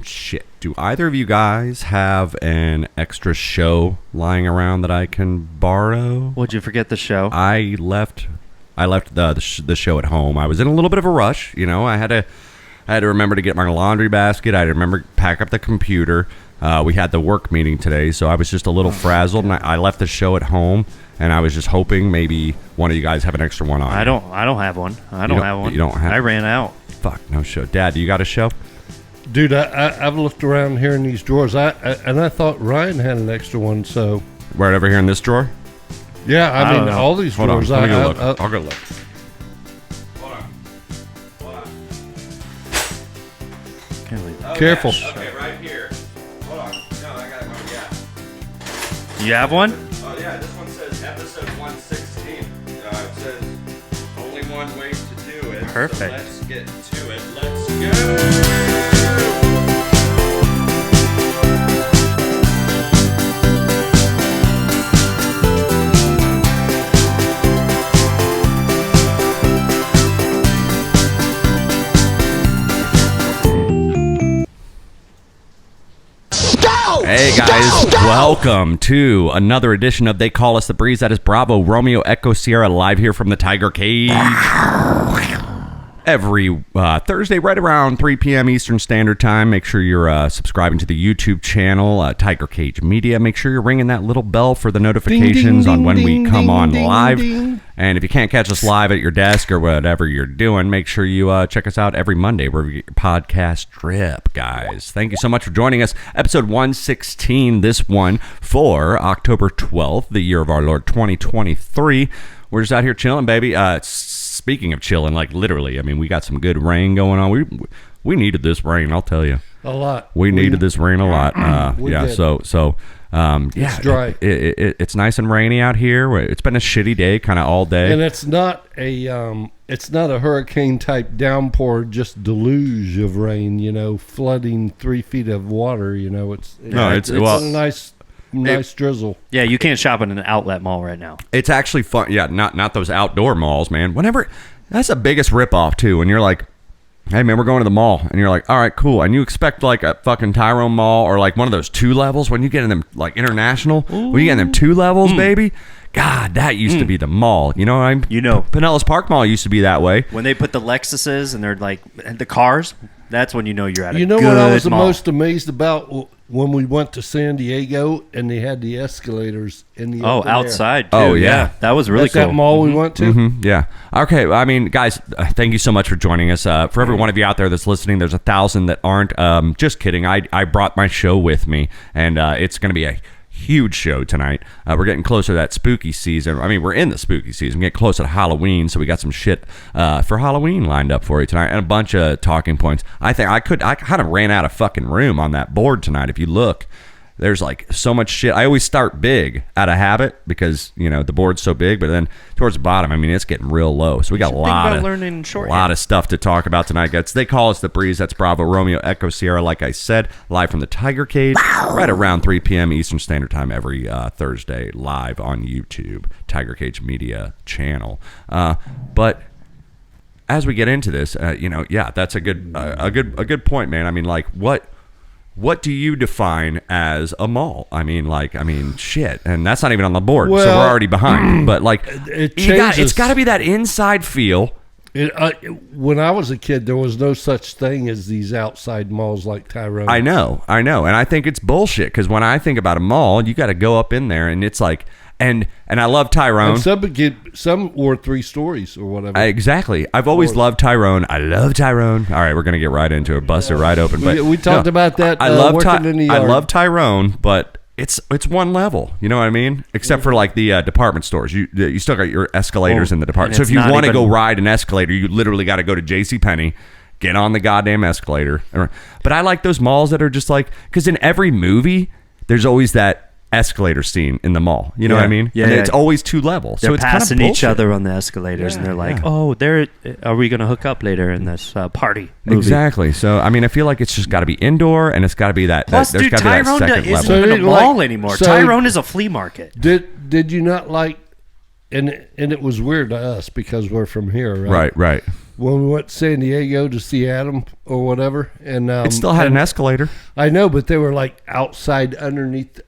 Shit. Do either of you guys have an extra show lying around that I can borrow? Would you forget the show? I left the show at home. I was in a little bit of a rush. You know, I had to remember to get my laundry basket. I had to remember to pack up the computer. We had the work meeting today, so I was just a little frazzled, and I left the show at home. And I was just hoping maybe one of you guys have an extra one on. I don't have one. You don't have. I ran out. Fuck, no show. Dad, do you got a show? Dude, I've looked around here in these drawers. I thought Ryan had an extra one. So right over here in this drawer. Yeah, I mean all these Hold drawers. On. Let me go look. I'll go look. Hold on. Careful. Okay, right here. Hold on. No, I got one. Yeah. You have one? Oh yeah, this one says episode 116. It says only one way to do it. Perfect. So let's get to it. Let's go. Hey guys, welcome to another edition of They Call Us the Breeze. That is Bravo, Romeo, Echo, Sierra, live here from the Tiger Cage. Every Thursday, right around 3 p.m. Eastern Standard Time. Make sure you're subscribing to the YouTube channel, Tiger Cage Media. Make sure you're ringing that little bell for the notifications on when we come on live. And if you can't catch us live at your desk or whatever you're doing, make sure you check us out every Monday where we get your podcast drip, guys. Thank you so much for joining us. Episode 116, this one for October 12th, the year of our Lord 2023. We're just out here chilling, baby. Speaking of chilling, like literally, I mean, we got some good rain going on. We needed this rain, I'll tell you. A lot. We needed this rain a lot. Yeah, did. So it's dry. It's nice and rainy out here. It's been a shitty day, kind of all day. And it's not a hurricane type downpour, just deluge of rain. You know, flooding 3 feet of water. You know, it's a nice drizzle. Yeah, you can't shop in an outlet mall right now. It's actually fun. Yeah, not those outdoor malls, man. That's the biggest ripoff too. When you're like, hey man, we're going to the mall, and you're like, all right, cool, and you expect like a fucking Tyrone Mall or like one of those 2 levels. When you get in them like international, when you get in them 2 levels, baby. God, that used to be the mall. You know what I'm? Pinellas Park Mall used to be that way. When they put the Lexuses and they're like the cars, that's when you know you're at a good mall. You know what I was the most amazed about when we went to San Diego and they had the escalators in the outside too. Oh yeah, that was really cool. That mall we went to. Yeah. Okay. I mean, guys, thank you so much for joining us. For every one of you out there that's listening, there's 1,000 that aren't. Just kidding. I brought my show with me, and it's going to be a huge show tonight. We're getting closer to that spooky season. I mean, we're in the spooky season. We're getting closer to Halloween, so we got some shit for Halloween lined up for you tonight, and a bunch of talking points. I think I kind of ran out of fucking room on that board tonight. If you look, there's like so much shit. I always start big out of habit because, you know, the board's so big, but then towards the bottom, I mean, it's getting real low. So we got a lot of stuff to talk about tonight, guys. They Call Us the Breeze. That's Bravo, Romeo, Echo, Sierra, like I said, live from the Tiger Cage, right around 3 p.m. Eastern Standard Time every Thursday, live on YouTube, Tiger Cage Media channel. But as we get into this, that's a good point, man. I mean, like, what do you define as a mall? I mean, shit. And that's not even on the board, so we're already behind. But, like, it's got to be that inside feel. When I was a kid, there was no such thing as these outside malls like Tyrone. I know. And I think it's bullshit, because when I think about a mall, you got to go up in there, and it's like... And I love Tyrone. And some were 3 stories or whatever. Exactly. I've always loved Tyrone. I love Tyrone. All right, we're gonna get right into it. Bust it right open. But we talked about that. I love in the yard. I love Tyrone, but it's one level. You know what I mean? Except for like the department stores. You still got your escalators in the department. So if you want to go ride an escalator, you literally got to go to JCPenney. Get on the goddamn escalator. But I like those malls that are just like, because in every movie, there's always that escalator scene in the mall. You know what I mean? Yeah. And it's always 2 levels. They're so it's passing kind of each other on the escalators, and they're like, are we going to hook up later in this party movie? Exactly. So, I mean, I feel like it's just got to be indoor, and it's got to be that. Plus, there's got to be that second level. Tyrone isn't even a mall anymore. Tyrone is a flea market. Did you not like and it was weird to us because we're from here, right? Right. When we went to San Diego to see Adam or whatever, and It still had an escalator. I know, but they were like outside underneath,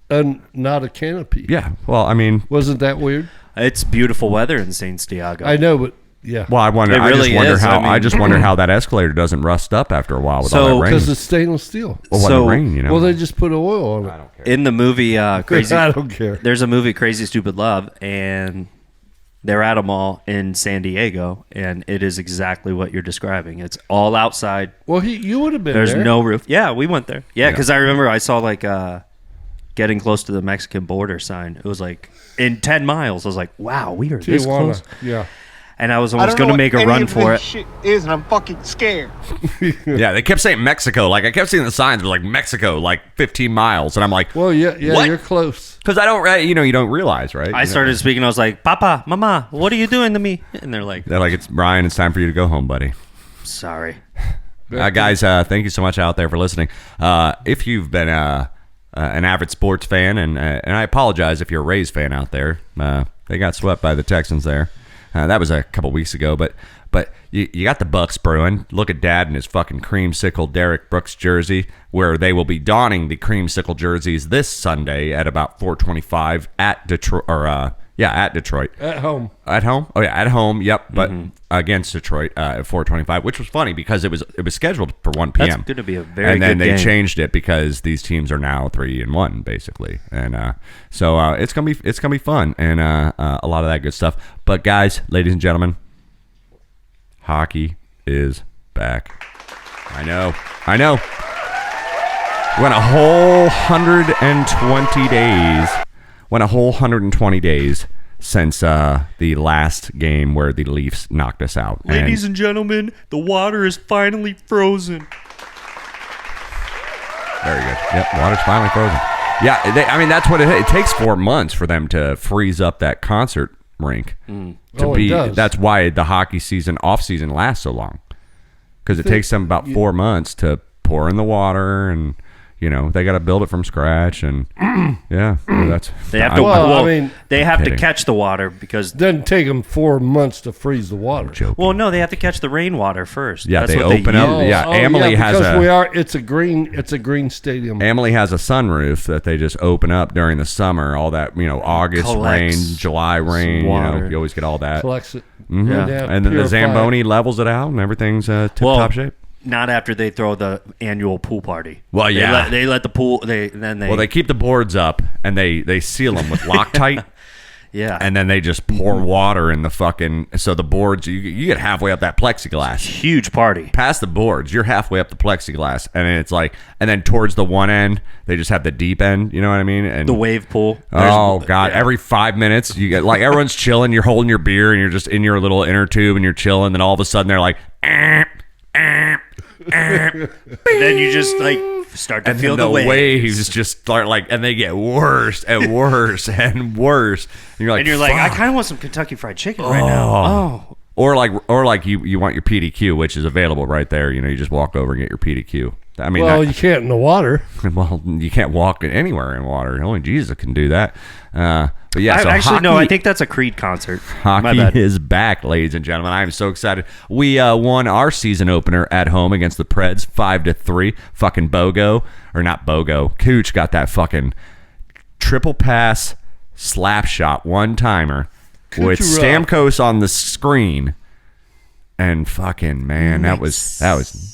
not a canopy. Yeah. Well, I mean, wasn't that weird? It's beautiful weather in St. Diego. I know, but yeah. Well, I wonder. It really I just wonder how that escalator doesn't rust up after a while with all that rain. Because it's stainless steel. Well, So- rain, you know. Well, they just put oil on it. I don't care. In the movie Crazy, I don't care. There's a movie Crazy Stupid Love, and they're at a mall in San Diego, and it is exactly what you're describing. It's all outside. Well, you would have been There's there. no roof. Yeah, we went there. Yeah, because I remember I saw like getting close to the Mexican border sign. It was like in 10 miles. I was like, wow, we are this Tijuana. close. Yeah. And I was almost going to make a run for it. Shit is, and I'm fucking scared. Yeah, they kept saying Mexico. Like I kept seeing the signs, like Mexico, like 15 miles, and I'm like, Well, yeah, What? you're close. because I don't, you don't realize, right? I started speaking. I was like, Papa, Mama, what are you doing to me? And they're like, It's Brian. It's time for you to go home, buddy. sorry. Guys, thank you so much out there for listening. If you've been an avid sports fan, and I apologize if you're a Rays fan out there, they got swept by the Texans there. That was a couple weeks ago, but you got the Bucks brewing. Look at Dad in his fucking creamsicle Derek Brooks jersey, where they will be donning the creamsicle jerseys this Sunday at about 4:25 at Detroit, at Detroit. At home. At home? Oh yeah, at home. Yep, but against Detroit at 4:25, which was funny because it was scheduled for 1 p.m. That's going to be a very and then good they game. changed it because these teams are now 3-1 basically, and so it's gonna be fun and a lot of that good stuff. But guys, ladies and gentlemen, hockey is back. I know. Went a whole 120 days. Went a whole 120 days since the last game where the Leafs knocked us out. Ladies and gentlemen, the water is finally frozen. Very good. Yep, water's finally frozen. Yeah, that's what it takes 4 months for them to freeze up that concert rink. It does. That's why the hockey season, off season, lasts so long. Because it takes them about 4 months to pour in the water, and they got to build it from scratch, and that's They have to. Well, I mean, they have to kidding. catch the water because. It doesn't take them 4 months to freeze the water. joking. Well, no, they have to catch the rainwater first. Yeah, That's they what open up. use. Yeah, Amalie has because it's a green stadium. Amalie has a sunroof that they just open up during the summer. All that August Collects rain, July rain. water. You always get all that. Collects it. Yeah. They have to And then the purify it. Zamboni levels it out, and everything's tip top shape. Not after they throw the annual pool party. Well, yeah. They let the pool. They keep the boards up and they seal them with Loctite, yeah. and then they just pour water in the fucking. So the boards, you get halfway up that plexiglass. Huge party. Past the boards, you're halfway up the plexiglass, and it's like, and then towards the one end, they just have the deep end. You know what I mean? And The wave pool. oh god! yeah. Every 5 minutes, you get like everyone's chilling. You're holding your beer, and you're just in your little inner tube, and you're chilling. Then all of a sudden, they're like, And then you just like start to and feel then the waves. just start like, and they get worse and worse and worse. And you're like, I "Fuck." kind of want some Kentucky Fried Chicken right now. Oh, Or like you want your PDQ, which is available right there. You just walk over and get your PDQ. I mean, Well, you can't in the water. well, you can't walk anywhere in water. Only Jesus can do that. But yeah, so no. hockey- I think that's a Creed concert. My Hockey bad. is back, ladies and gentlemen. I am so excited. We won our season opener at home against the Preds 5-3. Fucking Bogo, or not Bogo. Cooch got that fucking triple pass slap shot one timer with Kucherov. Stamkos on the screen, and fucking man, that was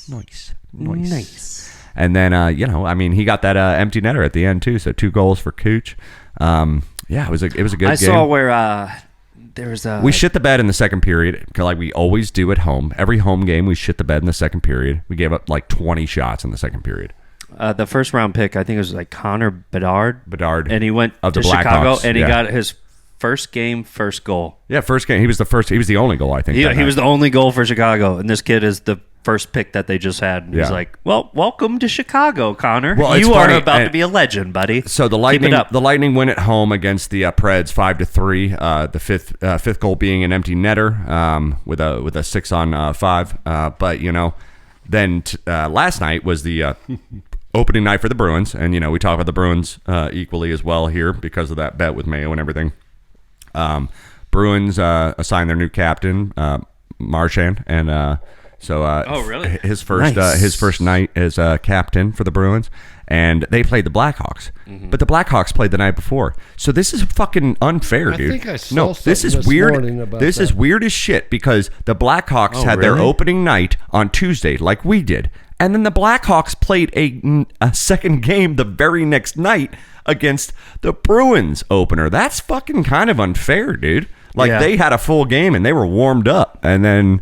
nice. And then he got that empty netter at the end too. So 2 goals for Cooch. Yeah, it was a good game. I saw where there was a. We shit the bed in the second period, like we always do at home. Every home game, we shit the bed in the second period. We gave up like 20 shots in the second period. The first round pick, I think it was like Connor Bedard, Bedard, and he went of to the Chicago, Blackhawks, and he yeah. got his first game, first goal. Yeah, first game. He was the only goal, I think. He was the only goal for Chicago, and this kid is the first pick that they just had. And he's Yeah. like, "Well, welcome to Chicago, Connor. Well, it's you are funny, about to and- be a legend, buddy." So the Keep it up. Lightning win at home against the Preds 5-3. The fifth goal being an empty netter with a 6-on-5. But then last night was the opening night for the Bruins, and we talk about the Bruins equally as well here because of that bet with Mayo and everything. Bruins assigned their new captain, Marchand, and so oh, really? his first night as captain for the Bruins, and they played the Blackhawks. But the Blackhawks played the night before, so this is fucking unfair, dude. I think I saw this is something weird. morning about This is that. weird as shit because the Blackhawks had their really? opening night on Tuesday, like we did, and then the Blackhawks played a second game the very next night against the Bruins opener. That's fucking kind of unfair, dude. Like Yeah. they had a full game and they were warmed up, and then.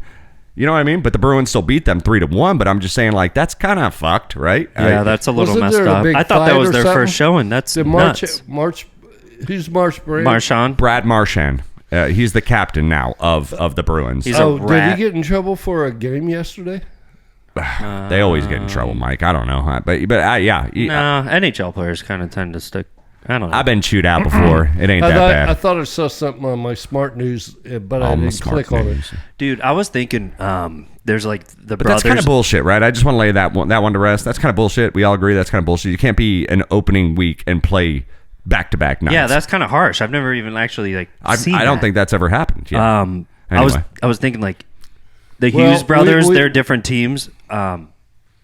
You know what I mean? But the Bruins still beat them 3-1. But I'm just saying, like, that's kind of fucked, right? Yeah, that's a little Wasn't messed there a up. big I thought that fight was or their something? first showing. That's Did nuts. who's March Brand? Marchand. Brad Marchand. He's the captain now of the Bruins. He's a Oh, did rat. he get in trouble for a game yesterday? They always get in trouble, Mike. I don't know, but yeah. No, NHL players kind of tend to stick. I don't know. I've been chewed out before. It ain't that I bad. thought I saw something on my smart news, but I On the didn't smart click on news. it. Dude, I was thinking there's like the But brothers. that's kind of bullshit, right? I just want to lay that one to rest. That's kind of bullshit. We all agree that's kind of bullshit. You can't be an opening week and play back-to-back nights. Yeah, that's kind of harsh. I've never even actually seen I don't that. think that's ever happened. Yeah. I was thinking like the Hughes Well, brothers, we- they're different teams.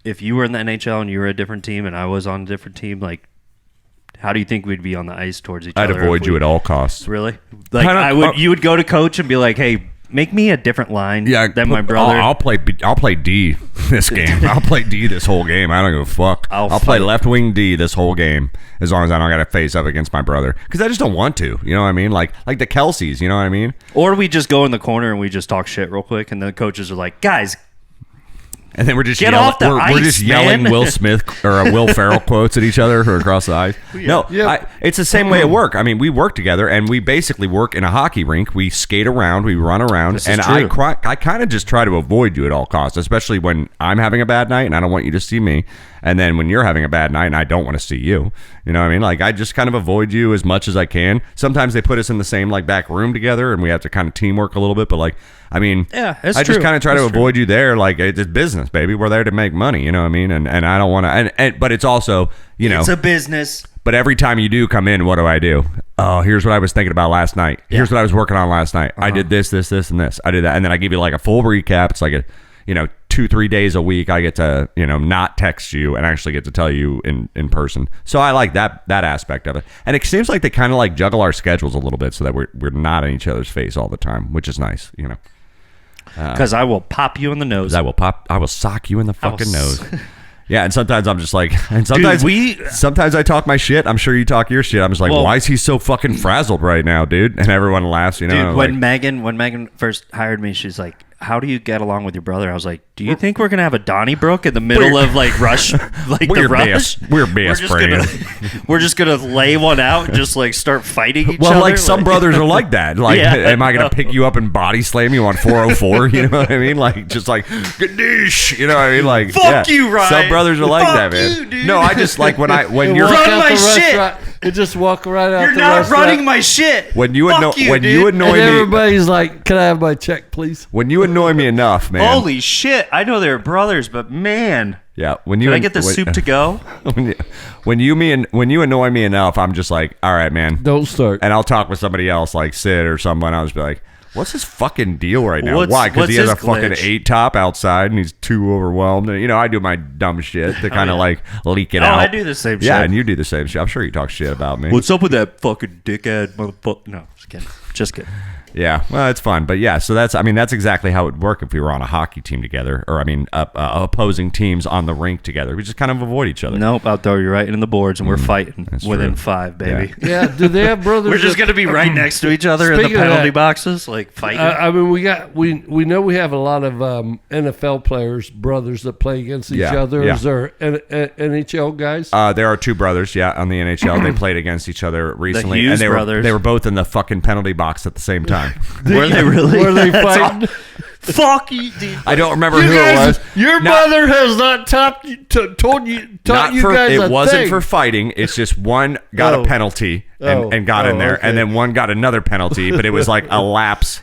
If you were in the NHL and you were a different team and I was on a different team, like how do you think we'd be on the ice towards each I'd other? avoid if you we- at all costs. Really? Like Kinda- you would go to coach and be like, "Hey, make me a different line than my brother." I'll play D this game. I'll play D this whole game. I don't give a fuck. I'll play fight. left wing D this whole game as long as I don't got to face up against my brother because I just don't want to. You know what I mean? Like the Kelseys. You know what I mean? Or we just go in the corner and we just talk shit real quick, and the coaches are like, "Guys, And then we're just Get yelling, off the we're ice, just yelling man. Will Smith or Will Ferrell quotes at each other or across the ice. No, Yeah. it's the same way at work. I mean, we work together and we basically work in a hockey rink. We skate around, we run around, This is and true. I kind of just try to avoid you at all costs, especially when I'm having a bad night and I don't want you to see me. And then when you're having a bad night and I don't want to see you, you know what I mean? Like I just kind of avoid you as much as I can. Sometimes they put us in the same like back room together and we have to kind of teamwork a little bit. But like, I mean, Yeah, that's I just true. kind of try to That's true. avoid you there. Like it's business, baby. We're there to make money. You know what I mean? And I don't want to. But it's also, you know. it's a business." But every time you do come in, what do? Oh, here's what I was thinking about last night. Here's what I was working on last night. I did this, and this. I did that, and then I give you like a full recap. It's like 2-3 days a week. I get to not text you and actually get to tell you in person. So I like that aspect of it. And it seems like they kind of like juggle our schedules a little bit so that we're not in each other's face all the time, which is nice. Because I will pop you in the nose. I will sock you in the fucking will nose. Yeah, and sometimes I'm just like, and sometimes sometimes I talk my shit. I'm sure you talk your shit. I'm just like, Well- why is he so fucking frazzled right now, dude? And everyone laughs, Dude, like, when Megan first hired me, she's like, "How do you get along with your brother?" I was like, "Do you think we're gonna have a Donnybrook in the middle of like rush, like we're the rush? we're best friends. We're just gonna lay one out, and just like start fighting each Well, other." like some brothers are like that. Like, Yeah, am I I gonna know. pick you up and body slam you on 404? You know what I mean? Like, just like, Gadoosh, you know what I mean? Like, Fuck you, Ryan. Some brothers are like Fuck that, man. you, dude. No, I just like when You you're walk Run out my the shit. restaurant, you just walk right out You're the not restaurant. running my shit. when you Fuck you, when dude. you annoy And me everybody's like, "Can I have my check, please?" when you annoy me enough, man. Holy shit! I know they're brothers, but man, Yeah, when you can I get the when- soup to go? when you annoy me enough, I'm just like, all right, man. Don't start. And I'll talk with somebody else, like Sid or someone. I'll just be like, what's his fucking deal right now? What's- Why? Because he what's has a his fucking glitch? 8 top outside and he's too overwhelmed. And, I do my dumb shit to kind of like leak it Oh, out. I do the same Yeah, shit. and you do the same shit. I'm sure you talk shit about me. What's up with that fucking dickhead motherfucker? No, just kidding. Just kidding. Yeah, well, it's fun, but yeah. So that's exactly how it would work if we were on a hockey team together, or opposing teams on the rink together. We just kind of avoid each other. Nope, I'll throw you right in the boards, and we're fighting that's within true. 5, baby. Yeah, do they have brothers? We're just that- gonna be right next to each other in the Speaking of penalty that, boxes, like fighting. I mean, we know we have a lot of NFL players, brothers that play against each Yeah, other. yeah. Is there NHL guys? There are 2 brothers, on the NHL. They played against each other recently, Hughes and brothers. they were both in the fucking penalty box at the same time. Were they really? Were they That's fighting? Fuck you, dude. I don't remember who it was. Your Not- mother has not taught you Not you for, guys it a wasn't thing. for fighting. It's just one got Oh. a penalty and, Oh. got in Oh, there, okay. and then one got another penalty, but it was like a lapse.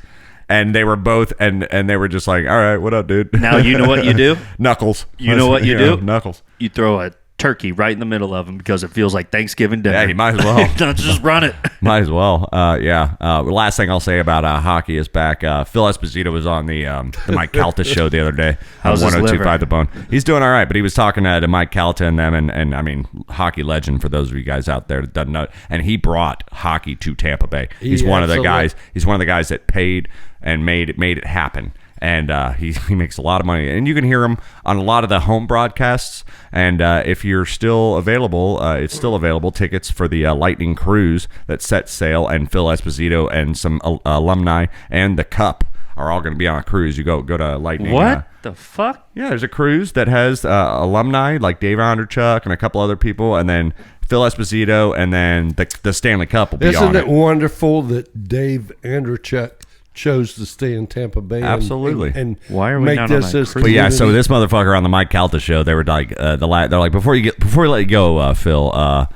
And they were both, and they were just like, all right, what up, dude? Now you know what you do? Knuckles. You know what you do? Knuckles. You throw a turkey right in the middle of them because it feels like Thanksgiving dinner. Yeah, you might as well. Just run it. Might as well. Last thing I'll say about hockey is back. Phil Esposito was on the Mike Calta show the other day. How's his liver? 102.5 The Bone. He's doing all right, but he was talking to Mike Calta and them, and I mean, hockey legend for those of you guys out there that doesn't know. And he brought hockey to Tampa Bay. He's one of the guys. He's one of the guys that paid and made it happen. And he makes a lot of money. And you can hear him on a lot of the home broadcasts. And if you're still available, it's still available. Tickets for the Lightning Cruise that sets sail, and Phil Esposito and some alumni and the Cup are all going to be on a cruise. You go to Lightning. What the fuck? Yeah, there's a cruise that has alumni like Dave Onderchuk and a couple other people. And then Phil Esposito, and then the Stanley Cup will be on it. Isn't it wonderful that Dave Andrechuk chose to stay in Tampa Bay? Absolutely. And why are we make not on this that as cruise? But yeah, so community- this motherfucker on the Mike Calta show, they were like, they're like, before we let you go, Phil,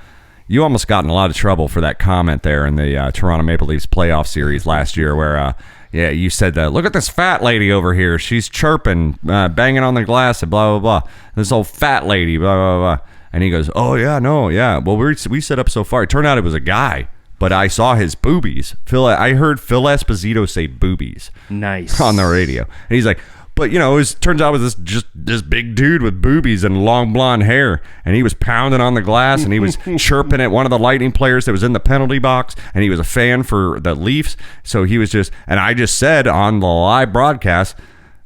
you almost got in a lot of trouble for that comment there in the Toronto Maple Leafs playoff series last year, where you said that, look at this fat lady over here, she's chirping, banging on the glass, and blah blah blah. This old fat lady, blah blah blah. And he goes, oh yeah, no, yeah. Well, we set up so far. It turned out it was a guy. But I saw his boobies. I heard Phil Esposito say boobies. Nice. On the radio. And he's like, but turns out it was this big dude with boobies and long blonde hair. And he was pounding on the glass and he was chirping at one of the Lightning players that was in the penalty box. And he was a fan for the Leafs. So he was and I just said on the live broadcast,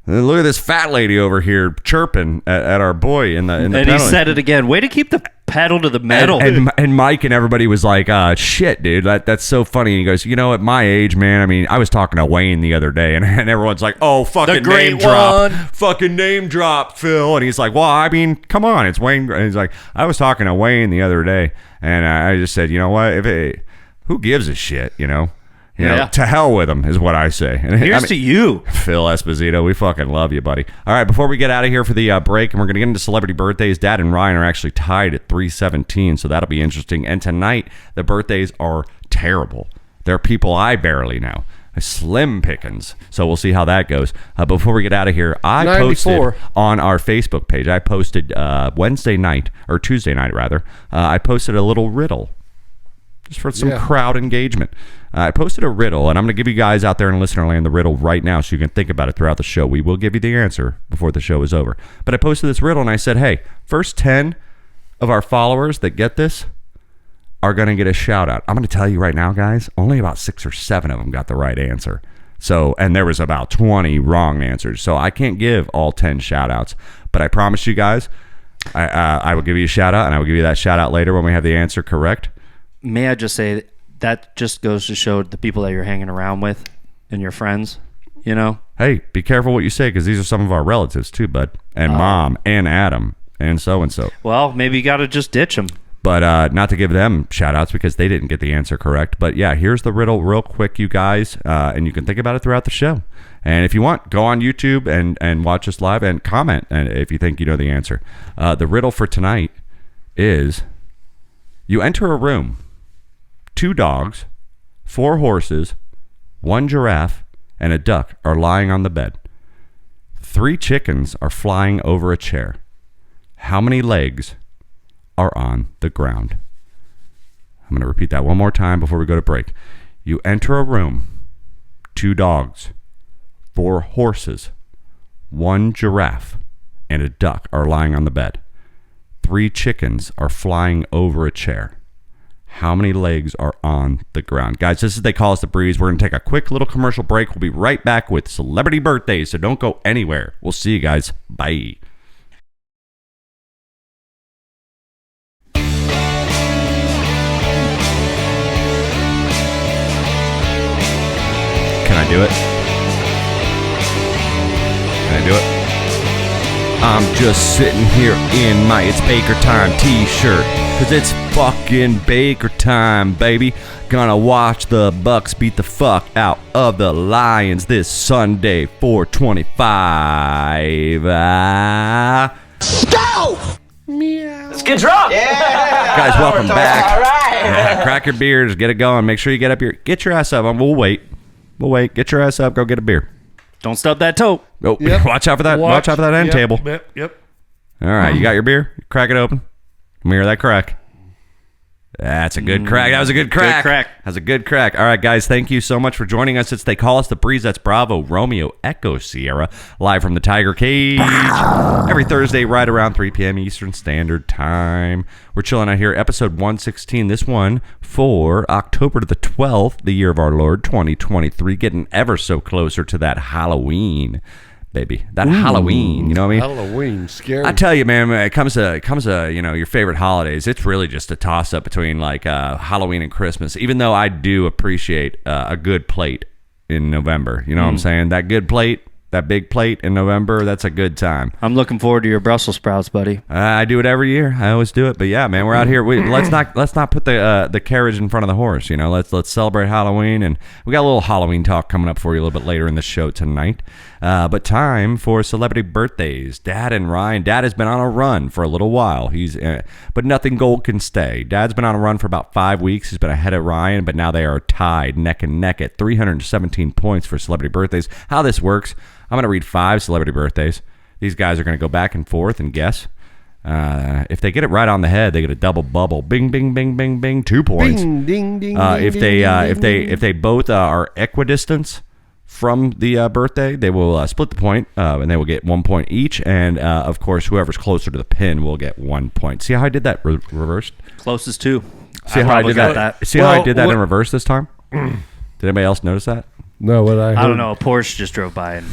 look at this fat lady over here chirping at our boy in the and penalty. he said it again. Way to keep the pedal to the metal. And Mike and everybody was like, shit, dude, that's so funny. And he goes, at my age, man, I mean, I was talking to Wayne the other day, and everyone's like, oh, fucking The great name drop. one. Fucking name drop, Phil. And he's like, well, I mean, come on, it's Wayne. And he's like, I was talking to Wayne the other day, and I just said, you know what, who gives a shit, Yeah. To hell with him is what I say. And Here's to you. Phil Esposito, we fucking love you, buddy. All right, before we get out of here for the break, and we're going to get into celebrity birthdays, Dad and Ryan are actually tied at 317, so that'll be interesting. And tonight, the birthdays are terrible. They're people I barely know. Slim pickings. So we'll see how that goes. Before we get out of here, I 94. posted on our Facebook page, I posted Tuesday night, I posted a little riddle just for some crowd engagement. I posted a riddle, and I'm going to give you guys out there in listener land the riddle right now so you can think about it throughout the show. We will give you the answer before the show is over. But I posted this riddle, and I said, hey, first 10 of our followers that get this are going to get a shout-out. I'm going to tell you right now, guys, only about 6 or 7 of them got the right answer. So, and there was about 20 wrong answers. So I can't give all 10 shout-outs. But I promise you guys, I will give you a shout-out, and I will give you that shout-out later when we have the answer correct. May I just say that just goes to show the people that you're hanging around with and your friends, Hey, be careful what you say, because these are some of our relatives too, bud. And Mom and Adam and so-and-so. Well, maybe you got to just ditch them. But not to give them shout-outs because they didn't get the answer correct. But yeah, here's the riddle real quick, you guys, and you can think about it throughout the show. And if you want, go on YouTube and watch us live and comment if you think you know the answer. The riddle for tonight is, you enter a room. 2 dogs, 4 horses, 1 giraffe, and a duck are lying on the bed. 3 chickens are flying over a chair. How many legs are on the ground? I'm going to repeat that one more time before we go to break. You enter a room. 2 dogs, 4 horses, 1 giraffe, and a duck are lying on the bed. 3 chickens are flying over a chair. How many legs are on the ground? Guys, this is They Call Us The Breeze. We're going to take a quick little commercial break. We'll be right back with celebrity birthdays, so don't go anywhere. We'll see you guys. Bye. Can I do it? Can I do it? I'm just sitting here in my It's Baker Time t-shirt, cause it's fucking Baker time, baby. Gonna watch the Bucks beat the fuck out of the Lions this Sunday, 4/25. Go! Let's get drunk. Yeah! Guys, welcome back. All right. Yeah, crack your beers, get it going. Make sure you get your ass up. We'll wait. Get your ass up. Go get a beer. Don't stub that toe. Oh, Yep. watch out for that. Watch out for that end table. Yep. All right, you got your beer? Crack it open. Let me hear that crack. That's a good crack. That was a good crack. Good crack. That's a good crack. All right, guys, thank you so much for joining us. It's They Call Us the Breeze. That's Bravo, Romeo, Echo, Sierra, live from the Tiger Cage. Every Thursday, right around 3 p.m. Eastern Standard Time. We're chilling out here, episode 116. This one for October the 12th, the year of our Lord, 2023. Getting ever so closer to that Halloween. Baby, that Halloween, you know what I mean? Halloween, scary. I tell you, man, when it comes to your favorite holidays, it's really just a toss up between like Halloween and Christmas. Even though I do appreciate a good plate in November, you know what I'm saying? That good plate, that big plate in November, that's a good time. I'm looking forward to your Brussels sprouts, buddy. I do it every year. I always do it. But yeah, man, we're out here. Let's not put the carriage in front of the horse. You know, let's celebrate Halloween, and we got a little Halloween talk coming up for you a little bit later in the show tonight. But time for celebrity birthdays. Dad and Ryan. Dad has been on a run for a little while. But nothing gold can stay. Dad's been on a run for about 5 weeks. He's been ahead of Ryan, but now they are tied neck and neck at 317 points for celebrity birthdays. How this works, I'm going to read 5 celebrity birthdays. These guys are going to go back and forth and guess. If they get it right on the head, they get a double bubble. Bing, bing, bing, bing, bing. 2 points. Ding, ding, ding, if they both are equidistant from the birthday, they will split the point, and they will get 1 point each. And of course, whoever's closer to the pin will get 1 point. See how I did that reversed? Closest 2. See how I did that? See how I did that in reverse this time? Did anybody else notice that? No, what I heard. I don't know. A Porsche just drove by. And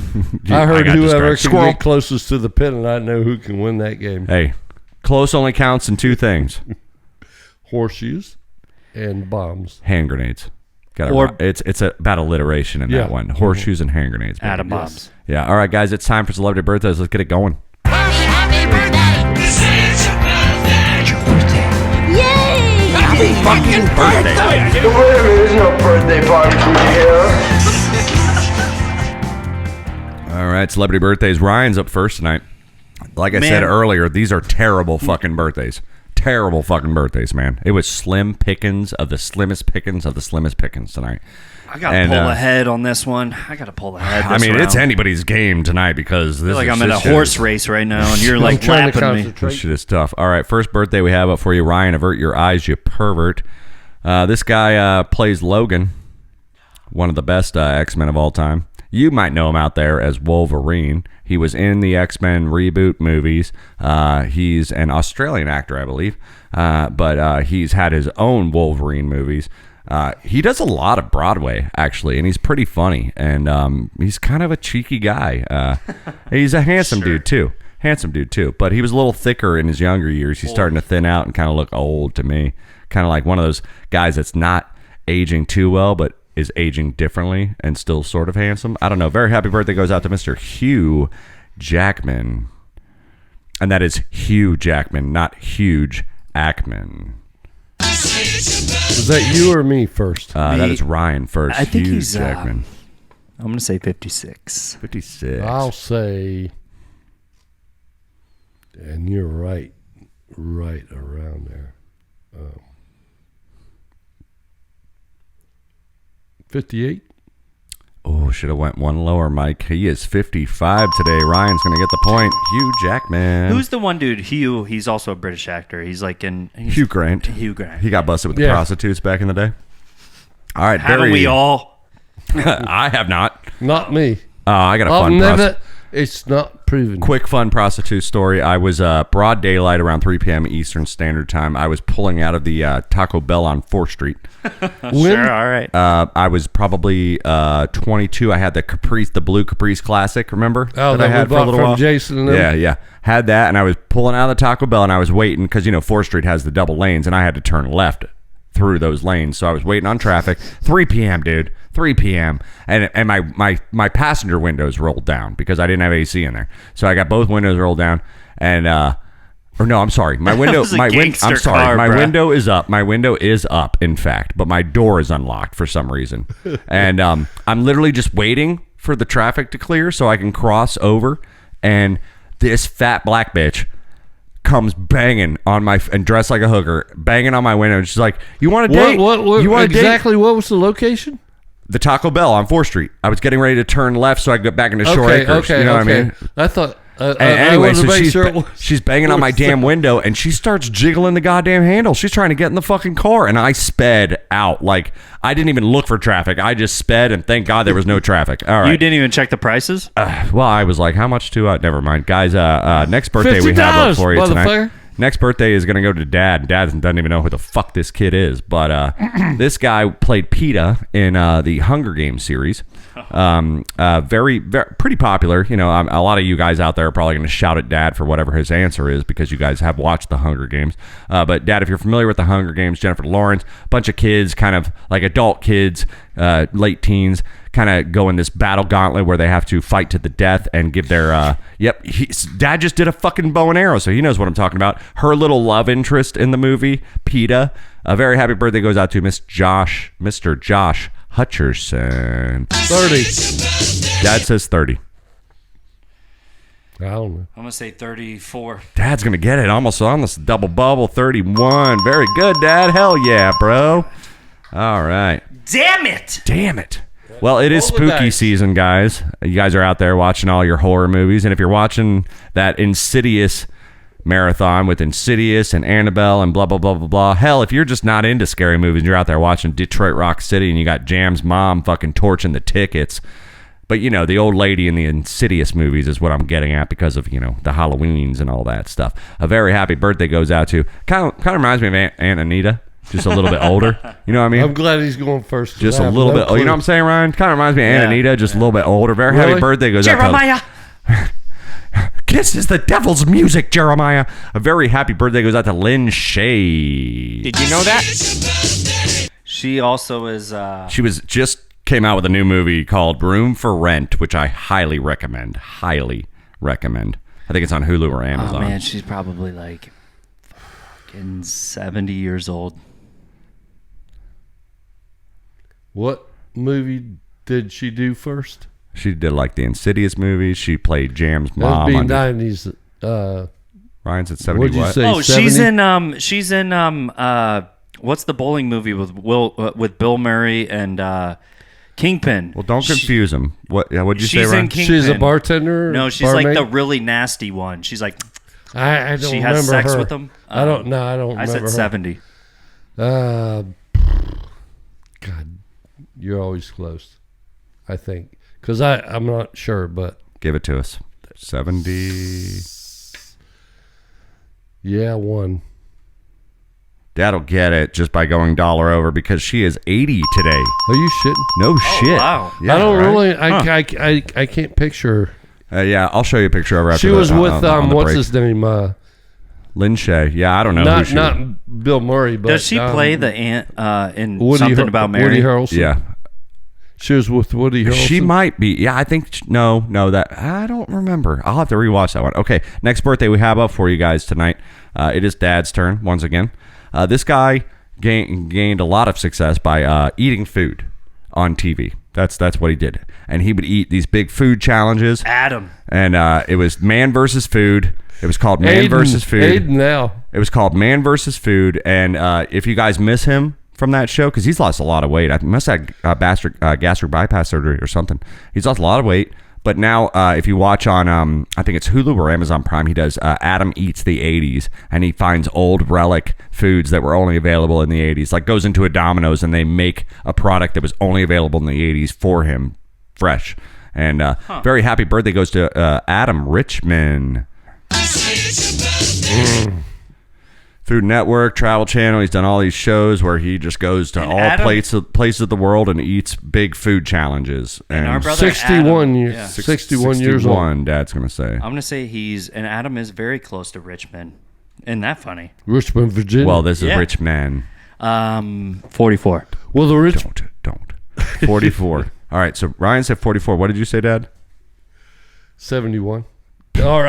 I heard got whoever distracted. can get closest to the pin, and I know who can win that game. Hey, close only counts in 2 things: Horseshoes and bombs. hand grenades. Or- It's about alliteration in that one. Horseshoes and hand grenades. baby. atom bombs. Yeah. All right, guys, it's time for celebrity birthdays. Let's get it going. Happy birthday! This is your birthday! It's your birthday! Yay! Happy fucking birthday! Don't worry, there's no birthday party for you here. All right, celebrity birthdays. Ryan's up first tonight. Like I said earlier, these are terrible fucking birthdays. Terrible fucking birthdays, man. It was slim pickings of the slimmest pickings of the slimmest pickings tonight. I got to pull ahead on this one. I got to pull ahead. I mean, it's anybody's game tonight because this I feel like is, I'm in a horse race right now, and you're like lapping me. This shit is tough. All right, first birthday we have up for you, Ryan. Avert your eyes, you pervert. This guy plays Logan, one of the best X-Men of all time. You might know him out there as Wolverine. He was in the X-Men reboot movies. He's an Australian actor, I believe, but he's had his own Wolverine movies. He does a lot of Broadway, actually, and he's pretty funny, and he's kind of a cheeky guy. He's a handsome dude, too. But he was a little thicker in his younger years. He's starting to thin out and kind of look old to me. Kind of like one of those guys that's not aging too well, but is aging differently and still sort of handsome. I don't know. Very happy birthday goes out to Mr. Hugh Jackman. And that is Hugh Jackman, not Huge Ackman. Is that you or me first? That is Ryan first. I think Hugh he's Jackman. I'm going to say 56. 56. I'll say, and you're right around there. 58. Oh, should have went one lower, Mike. He is 55 today. Ryan's going to get the point. Hugh Jackman. Who's the one dude? Hugh. He's also a British actor. He's like Hugh Grant. Hugh Grant. He got busted with the prostitutes back in the day. All right, Haven't we all? I have not. Not me. I got a fun It's not proven. quick fun prostitute story. I was broad daylight around 3 p.m. Eastern Standard Time. I was pulling out of the Taco Bell on 4th Street. Sure, all right. I was probably 22. I had the blue Caprice Classic, remember? Oh, that I had we for a bought little from while. Jason and them? Yeah. Had that, and I was pulling out of the Taco Bell, and I was waiting because 4th Street has the double lanes, and I had to turn left through those lanes. So I was waiting on traffic. 3 p.m., dude. 3 p.m. And my passenger windows rolled down because I didn't have AC in there. So I got both windows rolled down, and or no, I'm sorry. My window I'm sorry. My window is up. My window is up, in fact, but my door is unlocked for some reason. And I'm literally just waiting for the traffic to clear so I can cross over, and this fat black bitch comes banging on and dressed like a hooker, banging on my window. She's like, "You want to date? What you want exactly? What was the location? The Taco Bell on 4th Street. I was getting ready to turn left so I could get back into Shore Acres. Okay, you know what I mean? I thought Anyway, so she's banging on my damn window, and she starts jiggling the goddamn handle. She's trying to get in the fucking car, and I sped out. Like, I didn't even look for traffic. I just sped, and thank God there was no traffic. All right. You didn't even check the prices? Well, I was like, how much to... never mind. Guys, next birthday we have up for you tonight. Next birthday is going to go to Dad. Dad doesn't even know who the fuck this kid is. But this guy played PETA in the Hunger Games series. Very, pretty popular. You know, a lot of you guys out there are probably going to shout at Dad for whatever his answer is because you guys have watched the Hunger Games. But Dad, if you're familiar with the Hunger Games, Jennifer Lawrence, bunch of kids, kind of like adult kids, late teens, kind of go in this battle gauntlet where they have to fight to the death and give their Dad just did a fucking bow and arrow, so he knows what I'm talking about. Her little love interest in the movie, PETA. A very happy birthday goes out to Mr. Josh Hutcherson. 30. Dad says 30. I don't know. I'm going to say 34. Dad's going to get it. Almost on this double bubble. 31. Very good, Dad. Hell yeah, bro. All right. Damn it. Well, it is spooky season, guys. You guys are out there watching all your horror movies. And if you're watching that Insidious marathon with Insidious and Annabelle and blah, blah, blah, blah, blah. Hell, if you're just not into scary movies and you're out there watching Detroit Rock City and you got Jam's mom fucking torching the tickets. But, you know, the old lady in the Insidious movies is what I'm getting at because of, you know, the Halloweens and all that stuff. A very happy birthday goes out to, kind of reminds me of Aunt Anita. Just a little bit older. You know what I mean? I'm glad he's going first. Just a little bit. You know what I'm saying, Ryan? Kind of reminds me of Aunt Anita, just a little bit older. Very happy birthday goes out to Jeremiah. Kiss is the devil's music, Jeremiah. A very happy birthday goes out to Lynn Shay. Did you know that? She also is... She just came out with a new movie called Room for Rent, which I highly recommend. Highly recommend. I think it's on Hulu or Amazon. Oh, man, she's probably like fucking 70 years old. What movie did she do first? She did like the Insidious movies. She played Jam's mom. That'd be 90s. Ryan's at 70. What'd you say? Oh, 70? she's in what's the bowling movie with Bill Murray and Kingpin? Well, don't confuse them. What'd you say, Ryan? She's a bartender. No, she's barmaid? like the really nasty one. She's like I don't she remember has sex her. with him. I don't know. I don't remember I said her. 70. God, you're always close. I think because I'm not sure, but give it to us. 70. Yeah, 1. Dad'll get it just by going dollar over because she is 80 today. Are you shitting? No shit. Wow. Yeah, I don't right? really. Huh. I can't picture. Yeah, I'll show you a picture of her. After She was with on the what's break. his name? Lynn Shay. Yeah, I don't know. Not who she not Bill Murray, but Does she play the aunt in Woody something about Mary? Woody Harrelson. Yeah. She was with Woody Harrelson. She might be. Yeah, I think no. That I don't remember. I'll have to rewatch that one. Okay, next birthday we have up for you guys tonight. It is Dad's turn once again. This guy gained a lot of success by eating food on TV. That's what he did, and he would eat these big food challenges. Adam. And it was man versus food. It was called Man versus Food. Aiden now. It was called Man versus Food, and if you guys miss him from that show, because he's lost a lot of weight. I must have had gastric bypass surgery or something. He's lost a lot of weight. But now, if you watch on, I think it's Hulu or Amazon Prime, he does Adam Eats the 80s, and he finds old relic foods that were only available in the 80s. Like goes into a Domino's, and they make a product that was only available in the 80s for him, fresh. And very happy birthday goes to Adam Richman. Food Network, Travel Channel. He's done all these shows where he just goes to all places of the world and eats big food challenges. And our brother 61 Adam, years. yeah. 61 years old. Dad's gonna say. I'm gonna say Adam is very close to Richmond. Isn't that funny? Richmond, Virginia. Well, this is Yeah. Rich Man. 44. Well, the rich. Don't. 44. All right. So Ryan said 44. What did you say, Dad? 71. Or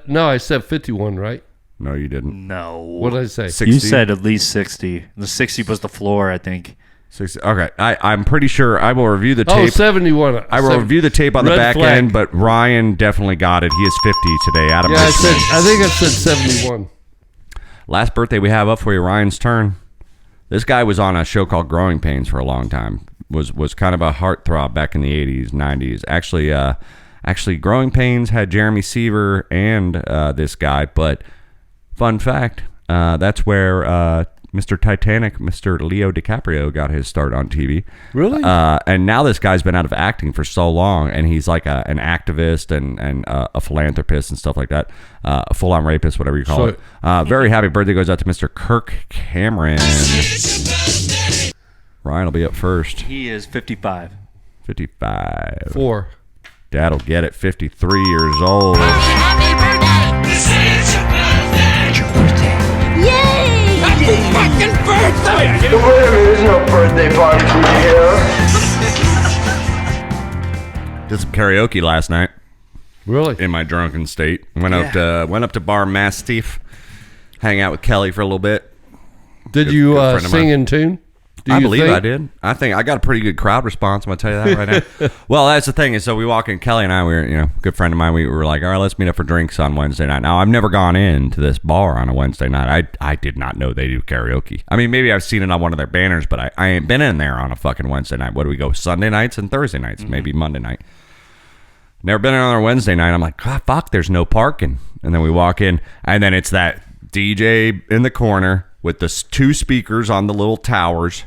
no, I said 51, right? No, you didn't. No. What did I say? 60? You said at least 60. The 60 was the floor, I think. 60. Okay. I'm pretty sure I will review the Oh, tape. 71. I will review the tape on the Red back flag. end, but Ryan definitely got it. He is 50 today. Adam Yeah, Richman. I think I said 71. Last birthday we have up for you, Ryan's turn. This guy was on a show called Growing Pains for a long time. Was kind of a heartthrob back in the 80s, 90s. Actually Actually, Growing Pains had Jeremy Seaver and this guy. But fun fact, that's where Mr. Titanic, Mr. Leo DiCaprio got his start on TV. Really? And now this guy's been out of acting for so long, and he's like an activist and a philanthropist and stuff like that. A full-on rapist, whatever you call it. Very happy birthday goes out to Mr. Kirk Cameron. Ryan will be up first. He is 55. 55. 4. Dad'll get it. 53 years old. Happy birthday! This is your birthday! It's your birthday. Yay! Happy fucking birthday! There is no birthday party for you here. Did some karaoke last night Really? in my drunken state. Went up to Bar Mastiff, hang out with Kelly for a little bit. Did Good you friend of sing mine. in tune? Do I you believe think? I did. I think I got a pretty good crowd response. I'm gonna tell you that right now. Well, that's the thing is, so we walk in. Kelly and I, we were, good friend of mine. We were like, all right, let's meet up for drinks on Wednesday night. Now, I've never gone into this bar on a Wednesday night. I did not know they do karaoke. I mean, maybe I've seen it on one of their banners, but I ain't been in there on a fucking Wednesday night. What do we go? Sunday nights and Thursday nights, maybe Monday night. Never been in on a Wednesday night. I'm like, God, fuck, there's no parking. And then we walk in, and then it's that DJ in the corner with the 2 speakers on the little towers.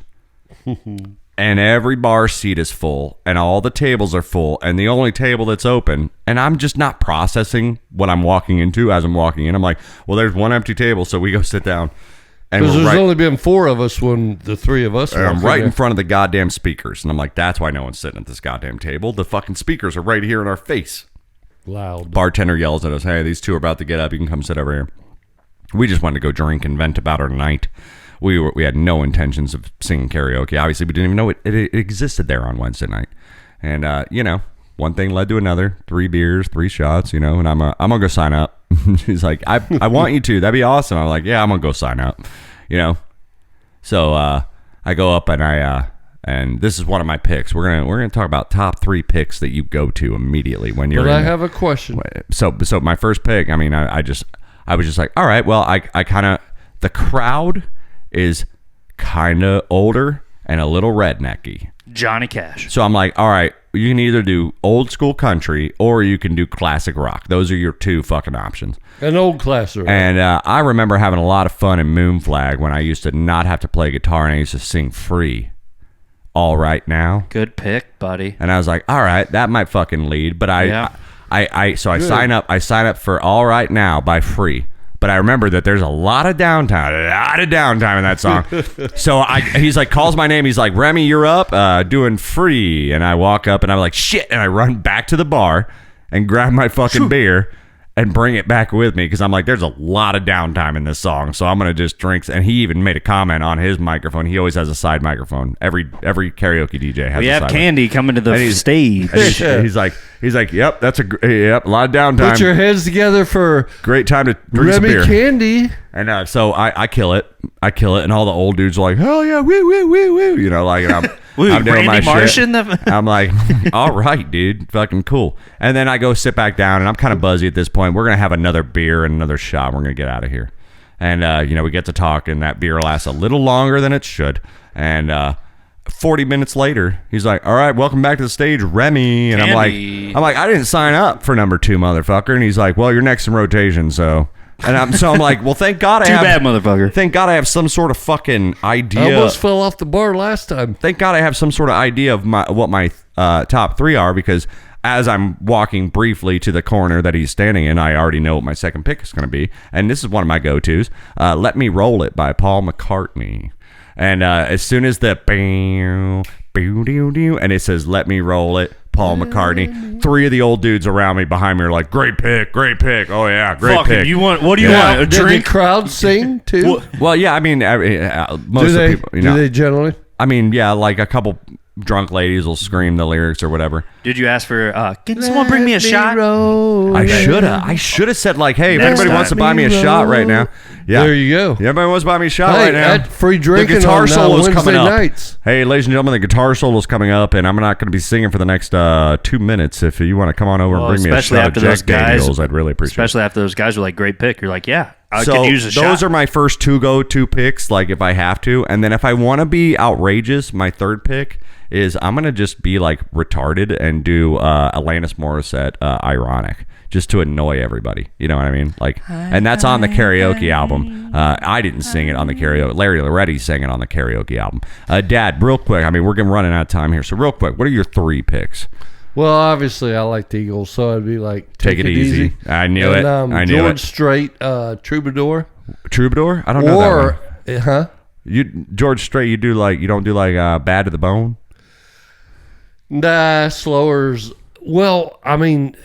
And every bar seat is full, and all the tables are full, and the only table that's open, and I'm just not processing what I'm walking into as I'm walking in. I'm like, well, there's one empty table, so we go sit down. And Because we're there's right, only been 4 of us when the 3 of us and I'm walked right in there. front of the goddamn speakers, and I'm like, that's why no one's sitting at this goddamn table. The fucking speakers are right here in our face. Loud. Bartender yells at us, hey, these 2 are about to get up. You can come sit over here. We just wanted to go drink and vent about our night. We had no intentions of singing karaoke. Obviously, we didn't even know it existed there on Wednesday night. And, one thing led to another. 3 beers, 3 shots, and I'm going to go sign up. She's like, I want you to. That'd be awesome. I'm like, yeah, I'm going to go sign up, So I go up and and this is one of my picks. We're gonna talk about top 3 picks that you go to immediately when you're But I in have a question. So my first pick, I mean, I was just like, all right, well, I kind of, the crowd is kind of older and a little rednecky. Johnny Cash. So I'm like, all right, you can either do old school country or you can do classic rock. Those are your 2 fucking options. An old classer. And I remember having a lot of fun in Moonflag when I used to not have to play guitar and I used to sing free. All Right Now. Good pick, buddy. And I was like, all right, that might fucking lead. But I sign up for All Right Now by Free. But I remember that there's a lot of downtime in that song. So he's like, calls my name. He's like, Remy, you're up, doing Free. And I walk up and I'm like, shit. And I run back to the bar and grab my fucking beer and bring it back with me because I'm like, there's a lot of downtime in this song, so I'm gonna just drink. And he even made a comment on his microphone. He always has a side microphone. Every karaoke DJ has. We a have side Candy coming to the stage. And he's like, yep, that's a lot of downtime. Put your heads together for Great time to drink some Remy beer. Candy. And so I kill it. And all the old dudes are like, hell yeah, woo, woo, woo, woo. And I'm doing Randy my Marsh shit. in the... I'm like, all right, dude, fucking cool. And then I go sit back down, and I'm kind of buzzy at this point. We're going to have another beer and another shot. We're going to get out of here. And, we get to talk, and that beer lasts a little longer than it should. And 40 minutes later, he's like, all right, welcome back to the stage, Remy. And Candy. I'm like, I didn't sign up for number 2, motherfucker. And he's like, well, you're next in rotation, so... And I'm like, well, thank God I Too have... bad, motherfucker. Thank God I have some sort of fucking idea. I almost fell off the bar last time. Thank God I have some sort of idea of what my top 3 are, because as I'm walking briefly to the corner that he's standing in, I already know what my second pick is going to be. And this is one of my go-tos. Let Me Roll It by Paul McCartney. And as soon as the... And it says, Let Me Roll It, Paul McCartney. 3 of the old dudes around me behind me are like, great pick. Oh, yeah, great Fuck, pick. what do you want? A Did drink? the crowd sing too? Well, yeah, I mean, most of the people, Do they generally? I mean, yeah, like a couple drunk ladies will scream the lyrics or whatever. Did you ask for, can someone bring me a shot? I should have said like, hey, if anybody wants to buy me a shot right now. Yeah. There you go. Yeah, everybody wants to buy me a shot Hey, right now. at free drinking the guitar on solo is Wednesday coming up. nights. Hey, ladies and gentlemen, the guitar solo is coming up, and I'm not going to be singing for the next 2 minutes. If you want to come on over and bring me a especially shot of after those Jack guys- Daniels, I'd really appreciate it. Especially after those guys were like, great pick. You're like, yeah, I So could use a shot. those are my first 2 go-to picks, like if I have to. And then if I want to be outrageous, my third pick is I'm gonna just be like retarded and do Alanis Morissette Ironic, just to annoy everybody. You know what I mean? Like, and that's on the karaoke album. I didn't sing it on the karaoke. Larry Loretti sang it on the karaoke album. Dad, real quick. I mean, we're running out of time here, so real quick, what are your 3 picks? Well, obviously, I like the Eagles, so it'd be like Take It Easy. I knew it. I knew George it. Strait, Troubadour. Troubadour? I don't know that one. Huh? George Strait, you don't do like Bad to the Bone? Nah, slower's. Well, I mean,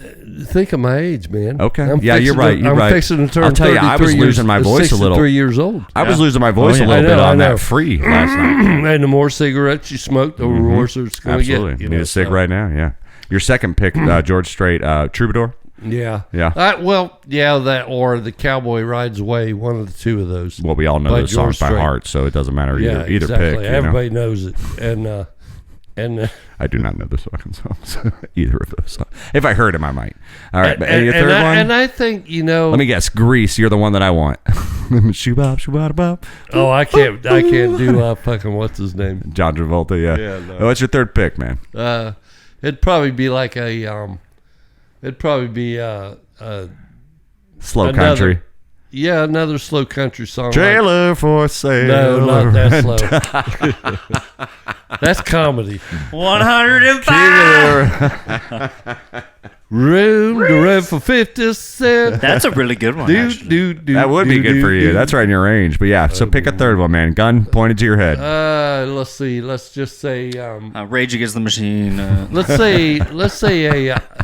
think of my age, man. Okay. You're right. I'm fixing to turn. I'll tell you, I was losing my voice a little. 3 years old. I was losing my voice a little bit on that free last night. And the more cigarettes you smoke, the worse it's going to get. Absolutely. You need a cig right now. Yeah. Your second pick, George Strait, Troubadour. Yeah. Yeah. That or The Cowboy Rides Away, one of the two of those. Well, we all know those songs by heart, so it doesn't matter either exactly. pick. Everybody knows it. And I do not know the fucking songs, either of those songs. If I heard them, I might. All right, and your third one? And I think, let me guess, Grease, you're the one that I want. Shoo-bop, shoo-bop-bop. Oh, I can't do fucking what's his name? John Travolta, yeah. No. What's your third pick, man? It'd probably be like Slow country. Yeah, another slow country song. Trailer for sale. No, not that slow. That's comedy. 105. Room to rent for 50 cents. That's a really good one. That would be good for you. That's right in your range. But yeah, so pick a third one, man. Gun pointed to your head. Let's see. Let's just say Rage Against the Machine. let's say a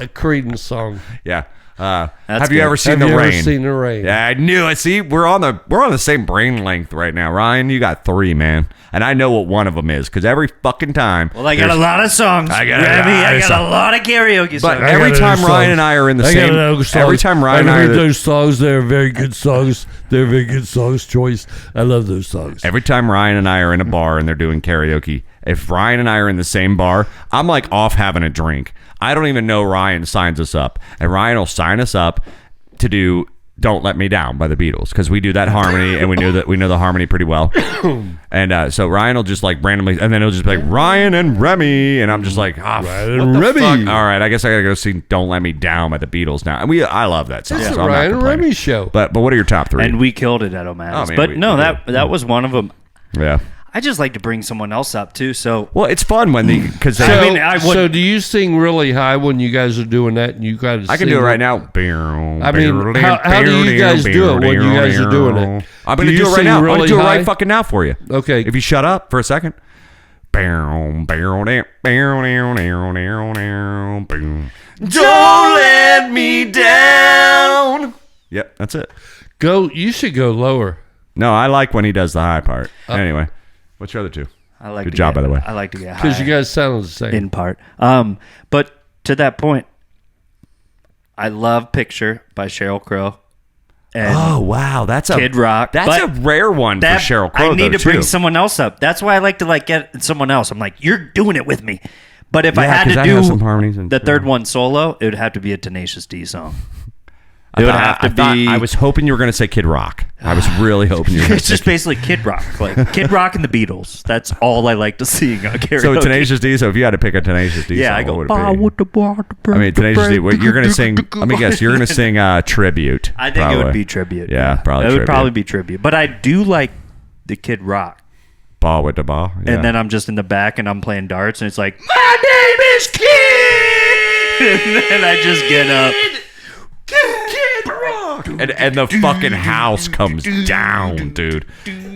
Creedence song. Yeah. Have good. you ever seen Have the you rain? ever seen the rain? Yeah, I knew it. See, we're on the same brain length right now. Ryan, you got 3, man, and I know what one of them is because every fucking time. Well, I got a lot of songs. I got a lot of karaoke songs. But every time Ryan and I are in the same, every time Ryan and I heard those songs, they're very good songs. They're very good songs choice. I love those songs. Every time Ryan and I are in a bar and they're doing karaoke, if Ryan and I are in the same bar, I'm like off having a drink. I don't even know Ryan signs us up, and Ryan will sign us up to do "Don't Let Me Down" by the Beatles because we do that harmony and we know the harmony pretty well. And so Ryan will just like randomly, and then he'll just be like Ryan and Remy, and I'm just like, Ryan and Remy. Fuck? All right, I guess I gotta go sing "Don't Let Me Down" by the Beatles now. And I love that song. It's so the I'm not Ryan and complaining. Remy show. But what are your top 3? And we killed it at O'Malley's. Oh, man, but that was one of them. Yeah. I just like to bring someone else up too. So Well, it's fun when because So do you sing really high when you guys are doing that? And you guys, I can do it right now. I mean, how do you guys do it when you guys are doing it? I'm going to do it right now. I'm going to do it right fucking now for you. Okay. If you shut up for a second. Don't let me down. Yep, that's it. You should go lower. No, I like when he does the high part. Anyway, what's your other 2? I like Good job, by the way. I like to get high Because you guys sound the same. in part. But to that point, I love "Picture" by Sheryl Crow. And Oh wow, that's Kid Rock. That's But a rare one for Sheryl Crow. I need to bring too. someone else up. That's why I like to get someone else. I'm like, you're doing it with me. But if I Yeah, had 'cause to that do has some harmonies and the stuff. third one solo, it would have to be a Tenacious D song. It would have to be. I was hoping you were going to say Kid Rock. I was really hoping you were going to It's say just basically Kid Rock, like Kid Rock and the Beatles. That's all I like to sing on karaoke. So Tenacious D. So if you had to pick a Tenacious D, yeah, song, I go. what would it be? I mean, Tenacious D. What you're going to sing? Let me guess. You're going to sing tribute. I think probably. it would be tribute. Yeah, probably. It would tribute. probably be tribute. But I do like the Kid Rock. Ball with the ball. Yeah. And then I'm just in the back and I'm playing darts and it's like, my name is Kid. And then I just get up. Kid Rock. And the fucking house comes down, dude.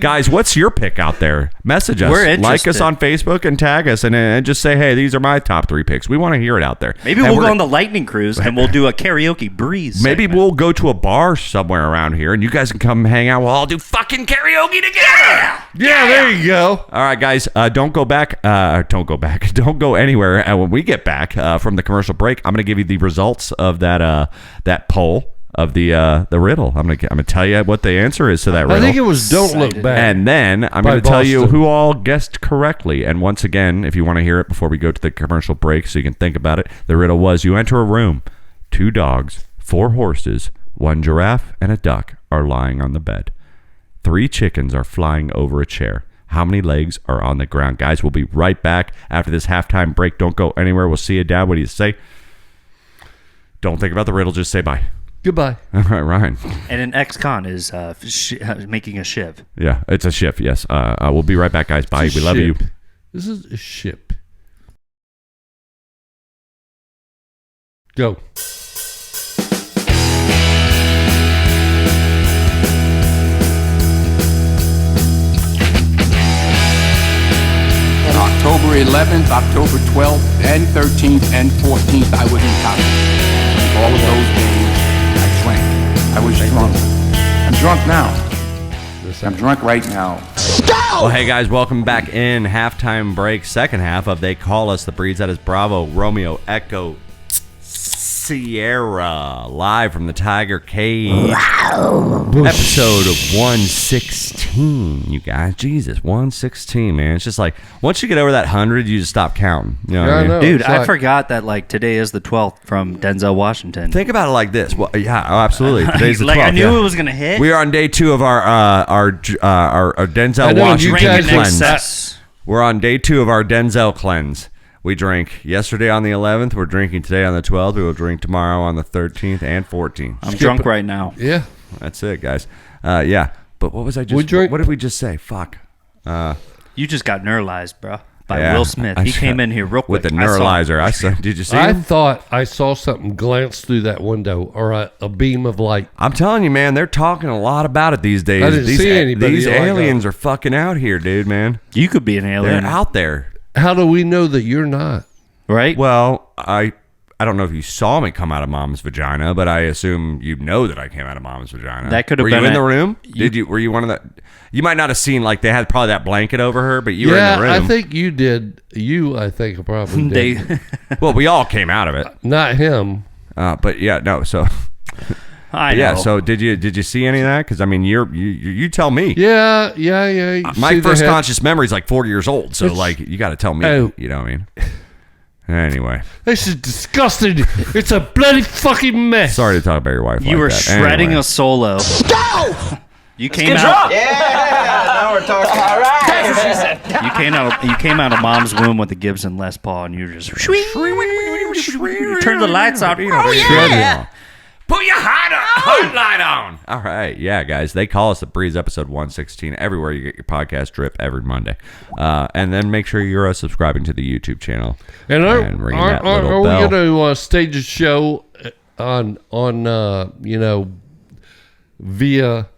Guys, what's your pick out there? Message us. We're Like us interested. on Facebook and tag us and just say, hey, these are my top 3 picks. We want to hear it out there. Maybe we'll go on the lightning cruise and we'll do a karaoke breeze. Maybe segment. we'll go to a bar somewhere around here and you guys can come hang out. We'll all do fucking karaoke together. Yeah, there you go. All right, guys, don't go back. Don't go back. Don't go anywhere. And when we get back from the commercial break, I'm going to give you the results of that poll of the riddle. I'm gonna tell you what the answer is to that riddle. I think it was "Don't Look Back." And then I'm By going to tell you Boston. who all guessed correctly. And once again, if you want to hear it before we go to the commercial break so you can think about it, the riddle was: you enter a room, 2 dogs, 4 horses, 1 giraffe, and a duck are lying on the bed. 3 chickens are flying over a chair. how many legs are on the ground. Guys, we'll be right back after this halftime break. Don't go anywhere. We'll see you, Dad. What do you say? Don't think about the riddle. Just say bye. Goodbye. All right, Ryan. And an ex-con is making a shiv. Yeah, it's a shift, yes. We'll be right back, guys. Bye. We love you. This is a ship. Go. October 11th, October 12th, and 13th, and 14th, I was in college. All of those days, I drank. I was drunk. I'm drunk now. I'm drunk right now. Well, hey, guys, welcome back in. Halftime break, second half of They Call Us the Breeds. That is Bravo, Romeo, Echo, Sierra, live from the Tiger Cage. Episode of 116, you guys. Jesus, 116, man. It's just like, once you get over that 100, you just stop counting. You know what I mean? know. Dude, It's I like- forgot that like today is the 12th from Denzel Washington. Think about it like this. Well, yeah, oh, absolutely. Today's the 12th. Like, I knew yeah. it was gonna hit. We are on day 2 of our Denzel I know, you Washington guys- cleanse. Excess. We're on day 2 of our Denzel cleanse. We drank yesterday on the 11th. We're drinking today on the 12th. We will drink tomorrow on the 13th and 14th. I'm drunk right now. Yeah. That's it, guys. Yeah. But what was I just? We drink- what did we just say? Fuck. You just got neuralized, bro, by Yeah, Will Smith. He came in here real quick. with the I saw him. neuralizer. I saw. Did you see I him? thought I saw something glance through that window or a beam of light. I'm telling you, man. They're talking a lot about it these days. I didn't these see anybody these like that. aliens are fucking out here, dude. Man, You could be an they're alien, out there. How do we know that you're not? right? Well, I don't know if you saw me come out of mom's vagina, but I assume you know that I came out of mom's vagina. That could have Were been you in a- the room? Did you? Were you one of the? You might not have seen, like, they had probably that blanket over her, but you were in the room. I think you did. I think probably did. They, Well, we all came out of it. Not him. But yeah, no. So I know. yeah. So did you see any of that? Because I mean, you tell me. Yeah. You My see the first head- conscious memory is like 40 years old. So It's- like, you got to tell me. Oh. You know what I mean? Anyway, This is disgusting. It's a bloody fucking mess. sorry to talk about your wife. you like were that. shredding Anyway. a solo. Go! You came out. Now we're talking. All right. That's what she said. You came out of mom's womb with a Gibson Les Paul, and you were just turn the lights out. Oh, yeah. Put your hot light on. All right. Yeah, guys. They Call Us the Breeze, episode 116, everywhere you get your podcast drip every Monday. And then make sure you're subscribing to the YouTube channel. And ringing that little we bell. going to stage a show on via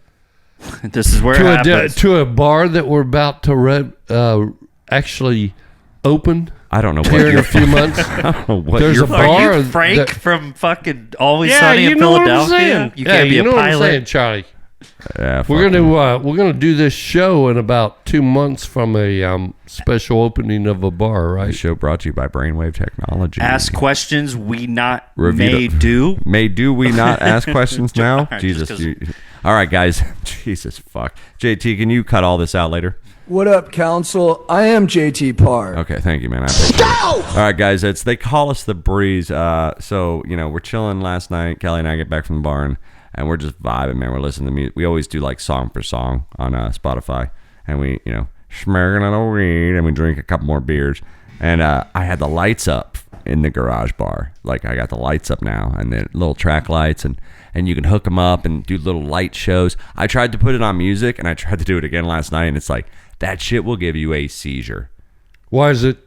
This is where it happens. to a bar that we're about to actually open I don't know what here in you're a few months. what There's you're a Are bar you Frank that- from fucking Always Yeah, Sunny you in know what I'm Philadelphia? saying. You can't be you a know what I'm pilot. saying, Charlie. Yeah, We're fucking- gonna do this show in about 2 months from a special opening of a bar, The right? show brought to you by Brainwave Technology. Ask questions we not Review may the- do. Do we not ask questions now? Just Jesus. 'cause- All right, guys. Jesus, fuck. JT, can you cut all this out later? What up, Council? I am JT Parr. Okay, thank you, man. I appreciate it. All right, guys. They Call Us the Breeze. So, we're chilling last night. Kelly and I get back from the barn, and we're just vibing, man. We're listening to music. We always do, like, song for song on Spotify. And we, smirking on a weed, and we drink a couple more beers. And I had the lights up in the garage bar. Like, I got the lights up now, and the little track lights, and you can hook them up and do little light shows. I tried to put it on music, and I tried to do it again last night, and it's like, that shit will give you a seizure. Why is it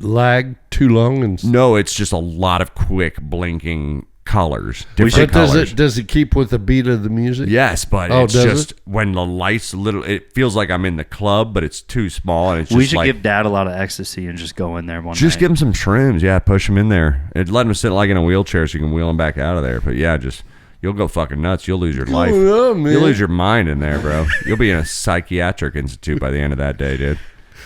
lag too long? And No, it's just a lot of quick blinking colors. but Different colors. does it keep with the beat of the music? Yes, but Oh, it's does just when the lights it feels like I'm in the club, but it's too small, and it's just We should like, give Dad a lot of ecstasy and just go in there one just night. give him some shrooms. Yeah, push him in there. Let him sit like in a wheelchair so you can wheel him back out of there. But yeah, you'll go fucking nuts. You'll lose your life. yeah, man. You'll lose your mind in there, bro. You'll be in a psychiatric institute by the end of that day, dude.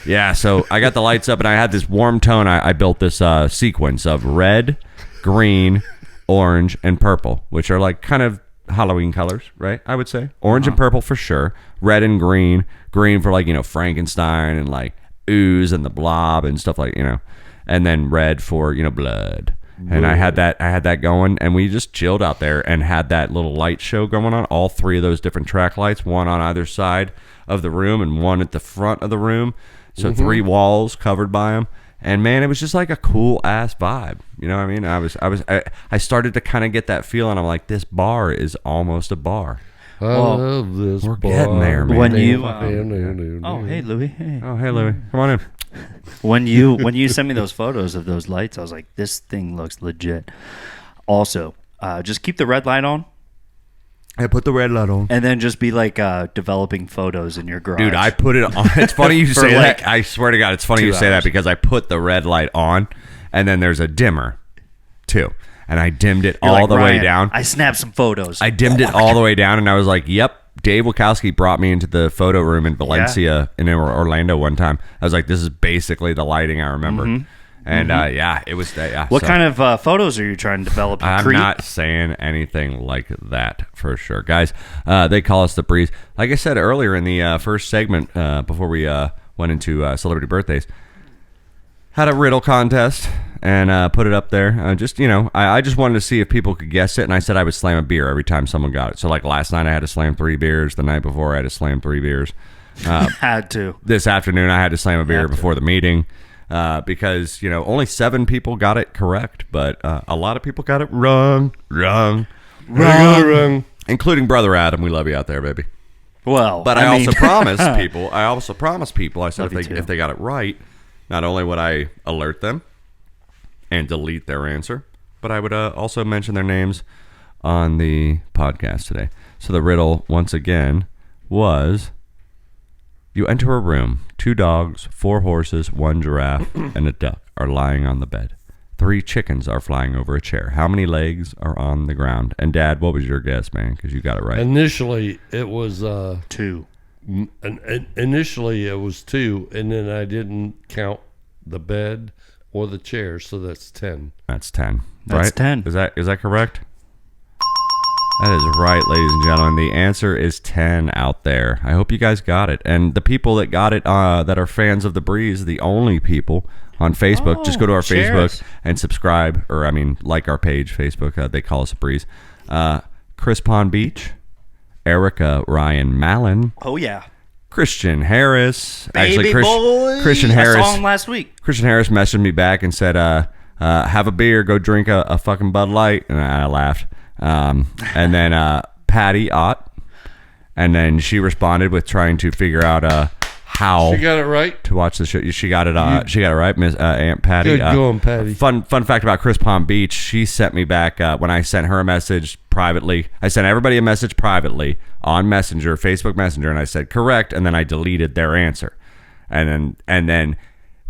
Yeah, so I got the lights up, and I had this warm tone. I built this sequence of red, green, orange, and purple, which are like kind of Halloween colors, right? I would say orange and purple for sure. Red and green for like Frankenstein and like ooze and the blob and stuff like and then red for blood. And I had that going, and we just chilled out there and had that little light show going on. All three of those different track lights, one on either side of the room and one at the front of the room. So 3 walls covered by them. And man, it was just like a cool ass vibe. You know what I mean? I started to kind of get that feeling. I'm like, this bar is almost a bar. I love this We're bar. getting there, man. When you Oh, hey Louis, hey. Oh, hey, Louis, come on in. When you sent me those photos of those lights, I was like, this thing looks legit. Also, just keep the red light on. I put the red light on. And then just be like developing photos in your garage. Dude, I put it on. It's funny you say like that. I swear to God, it's funny you 2 say that hours. because I put the red light on, and then there's a dimmer, too. And I dimmed it You're all like, the way "Ryan, down. I snapped some photos. I dimmed it all the way down, and I was like, yep. Dave Wachowski brought me into the photo room in Valencia in Orlando one time. I was like, this is basically the lighting I remember. And it was that. Yeah. What kind of photos are you trying to develop? I'm not saying anything like that for sure. Guys, they call us the Breeze. Like I said earlier in the first segment, before we went into celebrity birthdays, had a riddle contest and put it up there. I just wanted to see if people could guess it, and I said I would slam a beer every time someone got it. So like last night I had to slam 3 beers. The night before I had to slam 3 beers. Had to. This afternoon I had to slam a beer before the meeting. Because only 7 people got it correct, but a lot of people got it wrong, including Brother Adam. We love you out there, baby. Well, But I also promised people. I said Love you if they got it right, not only would I alert them and delete their answer, but I would also mention their names on the podcast today. So the riddle once again was: you enter a room. 2 dogs, 4 horses, 1 giraffe, and a duck are lying on the bed. 3 chickens are flying over a chair. How many legs are on the ground? And Dad, what was your guess, man? Because you got it right. Initially, it was 2. Initially, it was 2, and then I didn't count the bed or the chair, so that's 10. That's 10. That's right? 10. Is that correct? That is right, ladies and gentlemen. The answer is 10 out there. I hope you guys got it. And the people that got it that are fans of The Breeze, the only people on Facebook, just go to our Facebook and subscribe, or like our page, Facebook. They call us The Breeze. Chris Pond Beach, Erica Ryan Mallon. Oh, yeah. Christian Harris. Baby boy. Christian Harris. I saw him last week. Christian Harris messaged me back and said, have a beer, go drink a fucking Bud Light. And I laughed. And then Patty Ott, and then she responded with trying to figure out how She got it right. to watch the show. She got it. She got it right, Miss Aunt Patty. Good going, Patty. Fun fact about Chris Palm Beach. She sent me back when I sent her a message privately. I sent everybody a message privately on Messenger, Facebook Messenger, and I said correct, and then I deleted their answer, and then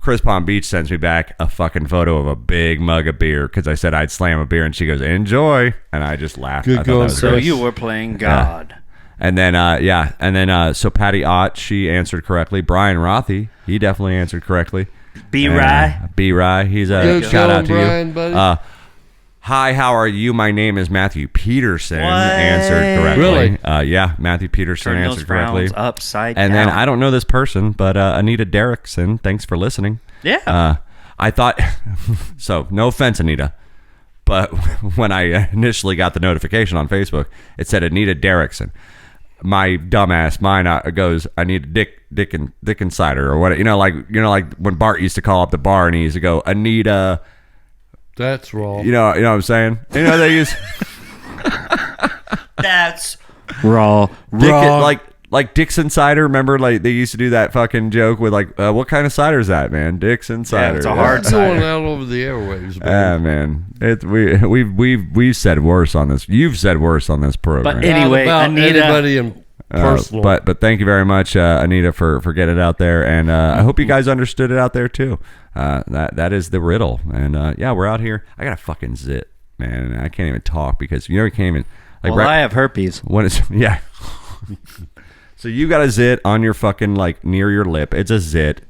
Chris Palm Beach sends me back a fucking photo of a big mug of beer because I said I'd slam a beer, and she goes, enjoy, and I just laughed. Good I thought going, that was So great. you were playing God. And then so Patty Ott, she answered correctly. Brian Rothy, he definitely answered correctly. B-Rye. B-Rye, he's a Good shout out going, to Brian, you. buddy. Hi, how are you? My name is Matthew Peterson. What? Answered correctly. Really? Yeah, Matthew Peterson Turn those answered correctly. frowns upside And down. then I don't know this person, but Anita Derrickson, thanks for listening. Yeah. I thought, so no offense, Anita, but when I initially got the notification on Facebook, it said Anita Derrickson. My dumbass mind goes, I need a Dick Insider or what, like when Bart used to call up the bar and he used to go, Anita. That's wrong. You know what I'm saying? They use That's raw. like Dixon cider. Remember, like they used to do that fucking joke with like, what kind of cider is that, man? Dixon cider. it's a hard It's going out over the airwaves, man. Man, we've said worse on this. You've said worse on this program. But anyway, Not about Anita. anybody in personal. But thank you very much, Anita, for getting it out there, and I hope you guys understood it out there too. That is the riddle, and we're out here. I got a fucking zit, man, and I can't even talk because you can't even like. Well, I have herpes. When it's yeah. So you got a zit on your fucking like near your lip. It's a zit.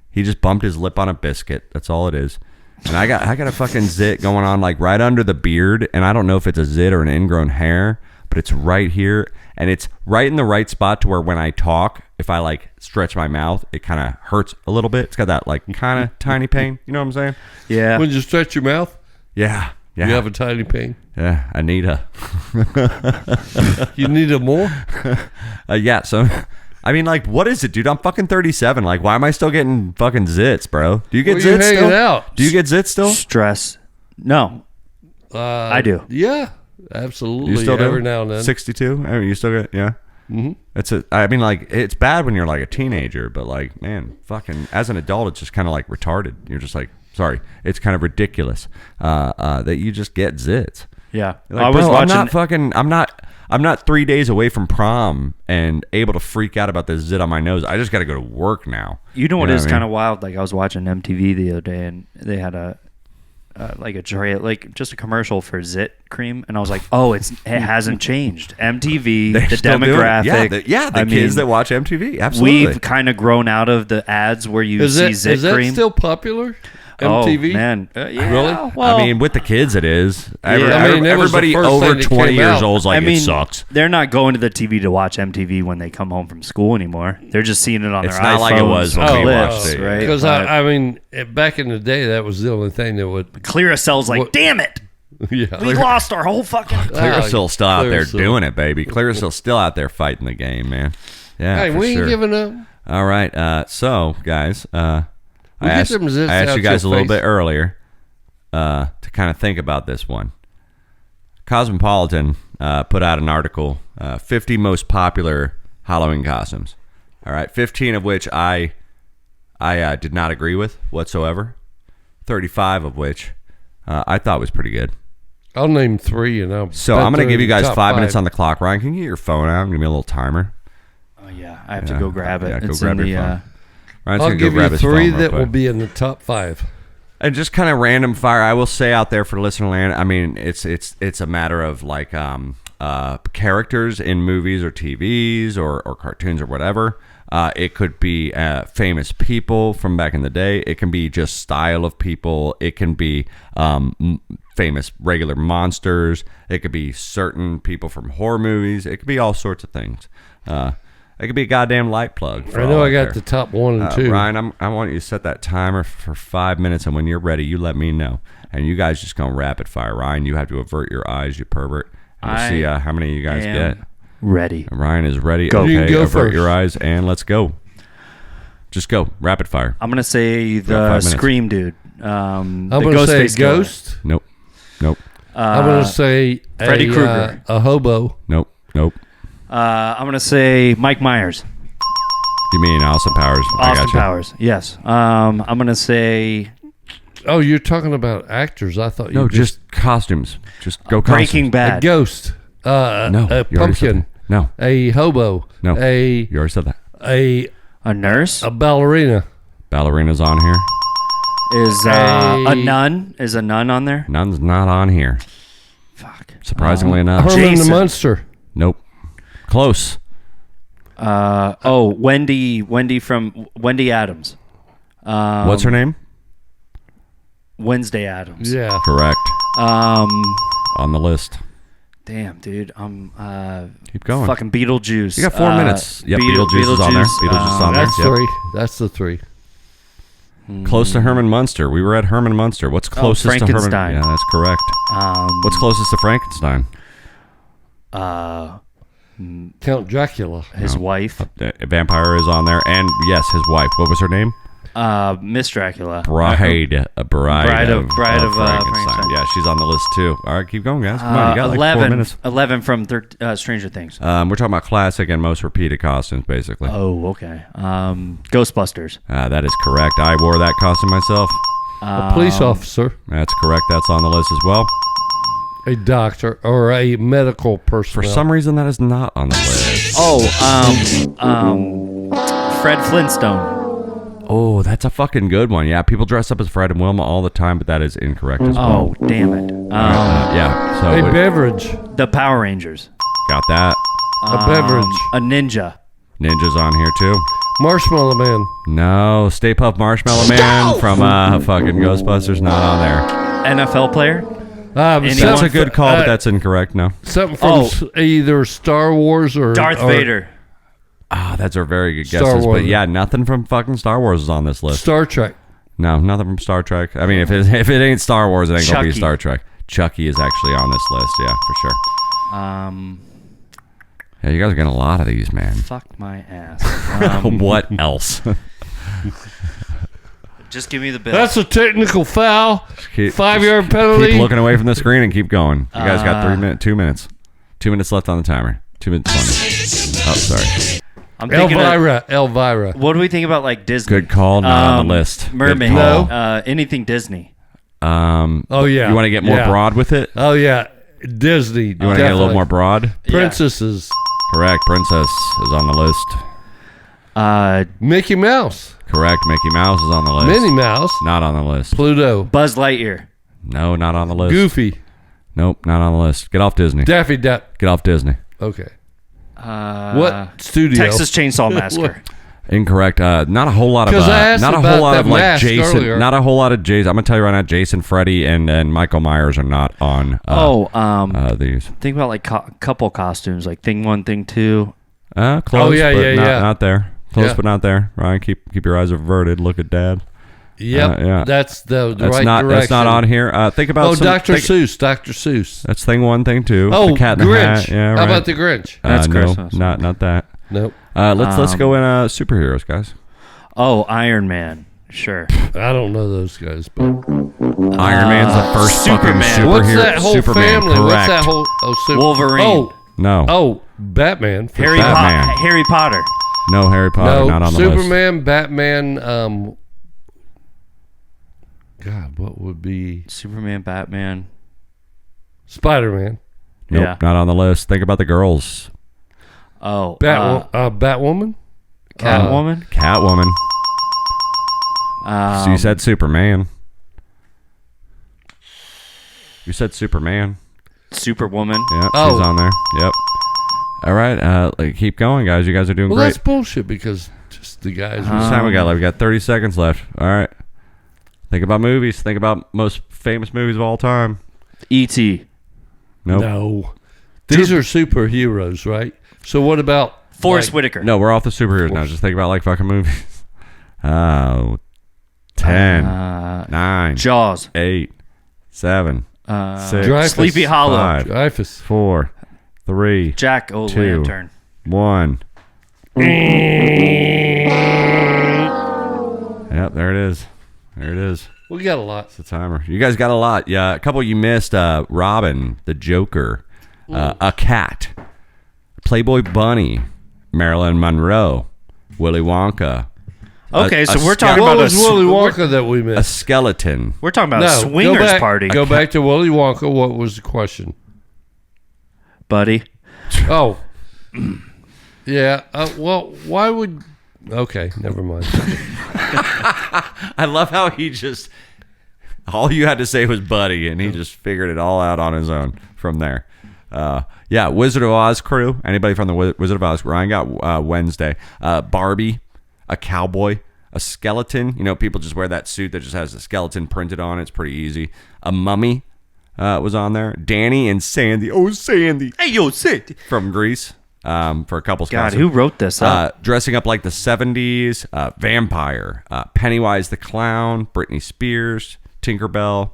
He just bumped his lip on a biscuit. That's all it is. And I got a fucking zit going on like right under the beard, and I don't know if it's a zit or an ingrown hair, but it's right here, and it's right in the right spot to where when I talk, if I like stretch my mouth, it kind of hurts a little bit. It's got that like kind of tiny pain. You know what I'm saying? Yeah. When you stretch your mouth, Yeah. Yeah. You have a tiny ping? Yeah, Anita. You need a more? Yeah, so I mean, like, what is it, dude? I'm fucking 37. Like, why am I still getting fucking zits, bro? Do you get Well, zits hanging still? out. Do you get zits still? Stress. No. I do. Yeah, absolutely. You still do? Every now and then. 62? I mean, you still get, yeah. Mm-hmm. I mean, like, it's bad when you're like a teenager, but like, man, fucking, as an adult, it's just kind of like retarded. You're just like, sorry, it's kind of ridiculous that you just get zits. Yeah. Like, I was watching. I'm not 3 days away from prom and able to freak out about this zit on my nose. I just got to go to work now. You know what is kind of wild? Like, I was watching MTV the other day, and they had a tray, like just a commercial for zit cream, and I was like, oh, it hasn't changed. MTV, the demographic, the kids that watch MTV, absolutely. We've kind of grown out of the ads where you see zit cream. Is that still popular? MTV? Oh, man. Yeah, really? Well, I mean, with the kids, it is. Everybody over 20 years old is like, it sucks. They're not going to the TV to watch MTV when they come home from school anymore. They're just seeing it on their iPhones. It's not like it was when we watched it. Right? Because, I mean, back in the day, that was the only thing that would... Clearacel's like, damn it! Yeah. We lost our whole fucking... Clearacel's still out there doing it, baby. Clearacel's still out there fighting the game, man. Yeah, hey, we ain't giving up. All right, so, guys... I asked you guys a little bit earlier to kind of think about this one. Cosmopolitan put out an article, 50 most popular Halloween costumes. All right, 15 of which I did not agree with whatsoever. 35 of which I thought was pretty good. I'll name 3, and I'm going to give you guys 5 minutes on the clock. Ryan, can you get your phone out and give me a little timer? Oh yeah, I have to go grab it. Yeah, go grab your phone. Ryan's I'll give you 3 that will be in the top 5. And just kind of random fire. I will say out there for listener land. I mean, it's a matter of like characters in movies or TVs or cartoons or whatever. It could be famous people from back in the day. It can be just style of people. It can be famous regular monsters. It could be certain people from horror movies. It could be all sorts of things. It could be a goddamn light plug. I know I got the top 1 and 2. Ryan, I want you to set that timer for 5 minutes, and when you're ready, you let me know. And you guys just go rapid fire. Ryan, you have to avert your eyes, you pervert. And we'll see how many you guys get. Ready. Ryan is ready. Go. Okay, you can go avert first. your eyes, and let's go. Just go. Rapid fire. I'm going to say the Scream dude. I'm going to say Ghost. Nope. I'm going to say Freddy Krueger. A hobo. Nope. I'm going to say Mike Myers. You mean Austin Powers? Austin Powers, yes. I'm going to say... Oh, you're talking about actors. I thought you No, just costumes. Just go Breaking costumes. Bad. A ghost. No. A pumpkin. No. A hobo. No. You already said that. A nurse? A ballerina. Ballerina's on here. Is a nun? Is a nun on there? Nun's not on here. Fuck. Surprisingly enough. Herman the Munster. Nope. Close. Wendy from Wendy Addams. What's her name? Wednesday Addams. Yeah. Correct. On the list. Damn, dude. Keep going. Fucking Beetlejuice. You got 4 minutes. Yep, Beetlejuice is on there. Beetlejuice is on there. That's 3. That's the 3. Close to Herman Munster. We were at Herman Munster. What's closest to Herman? Yeah, that's correct. What's closest to Frankenstein? Count Dracula. His wife. Vampire is on there. And yes, his wife. What was her name? Miss Dracula. Bride of Frankenstein. Yeah, she's on the list too. All right, keep going, guys. Come on, you got 11, like 4 minutes. 11 from Stranger Things. We're talking about classic and most repeated costumes, basically. Oh, okay. Ghostbusters. That is correct. I wore that costume myself. A police officer. That's correct. That's on the list as well. A doctor or a medical personnel. For some reason, that is not on the list. Fred Flintstone. Oh, that's a fucking good one. Yeah, people dress up as Fred and Wilma all the time, but that is incorrect as well. Oh, damn it. Yeah. So a beverage. The Power Rangers. Got that. A beverage. A ninja. Ninja's on here too. Marshmallow Man. No, Stay Puft Marshmallow Man from fucking Ghostbusters, not on there. NFL player. That's a good call, but that's incorrect. No. Something from either Star Wars or Darth Vader. That's a very good Star guesses, Wars. but yeah, nothing from fucking Star Wars is on this list. Star Trek. No, nothing from Star Trek. I mean, if it ain't Star Wars, it ain't gonna be Chucky. Star Trek. Chucky is actually on this list. Yeah, for sure. Yeah, you guys are getting a lot of these, man. Fuck my ass. What else? Just give me the bill. That's a technical foul. 5-yard Keep penalty. looking away from the screen and keep going. You guys got 2 minutes. 2 minutes left on the timer. 2 minutes. Oh, sorry. I'm thinking Elvira. what do we think about like Disney? Good call. Not on the list. Mermaid. Good call. No. Anything Disney. Oh yeah. You want to get more broad with it? Oh yeah. Disney. You want to get a little more broad? Princesses. Correct. Princess is on the list. Mickey Mouse. Correct. Mickey Mouse is on the list. Minnie Mouse. Not on the list. Pluto. Buzz Lightyear. No, not on the list. Goofy. Nope, not on the list. Get off Disney. Daffy Duck. Get off Disney. Okay. What studio? Texas Chainsaw Massacre. Incorrect. Not a whole lot of. 'Cause I asked not a about whole lot that of like mask Jason. earlier. Not a whole lot of Jason. I'm gonna tell you right now. Jason, Freddy, and Michael Myers are not on. These. Think about like couple costumes, like Thing 1, Thing 2. Close. Oh, yeah, but yeah, not, yeah. Not there. Close, Yeah. but not there. Ryan, keep your eyes averted. Look at Dad. Yep. Yeah. That's the That's right not. direction. That's not on here. Think about. Dr. Seuss. Dr. Seuss. That's Thing 1, Thing 2. Oh, the Cat in the Grinch. Hat. Yeah, right. How about the Grinch? That's no, Christmas. Not that. Nope. Let's go in superheroes, guys. Oh, Iron Man. Sure. I don't know those guys, but Iron Man's the first Superman. fucking superhero. what's that whole Superman, family? correct. What's that whole? Wolverine. No. Batman. For Harry sure. Batman. Harry Potter. No, Harry Potter, No, not on the list. Superman, Batman. God, what would be Superman, Batman. Spider-Man? Nope, Yeah. not on the list. Think about the girls. Oh, Batwoman. Catwoman. Catwoman. So you said Superman. You said Superman. Superwoman. Yeah, Oh. she's on there. Yep. All right, keep going, guys. You guys are doing Well, great. that's bullshit because just the guys. How much time we got left? We got 30 seconds left. All right. Think about movies. Think about most famous movies of all time. E.T. Nope. No, these are superheroes, right? So what about Forrest like, Whitaker. No, we're off the superheroes now. Just think about like fucking movies. 10, 9, Jaws. 8, 7, 6, Dreyfus. Sleepy Hollow. 5, Dreyfus? 4, 3, Jack 2, O'Lantern. 1. Yep, there it is. There it is. We got a lot. It's the timer. You guys got a lot. Yeah, a couple you missed. Robin, the Joker, a cat, Playboy Bunny, Marilyn Monroe, Willy Wonka. Okay, so a we're talking What about was Willy Wonka that we A missed? skeleton. We're talking about No, a swingers go back, party, Go back to Willy Wonka. What was the question? buddy. Oh, yeah. Well, why would? Okay, never mind. I love how he just all you had to say was buddy, and he just figured it all out on his own from there. Yeah, Wizard of Oz crew. Anybody from the Wizard of Oz? Ryan got Wednesday. Barbie, a cowboy, a skeleton. You know, people just wear that suit that just has a skeleton printed on it. It's pretty easy. A mummy was on there. Danny and Sandy. Oh, Sandy. Hey, yo, Sandy. From Greece. For a couple's God, costume. who wrote this up? Dressing up like the 70s, vampire, Pennywise the Clown, Britney Spears, Tinkerbell.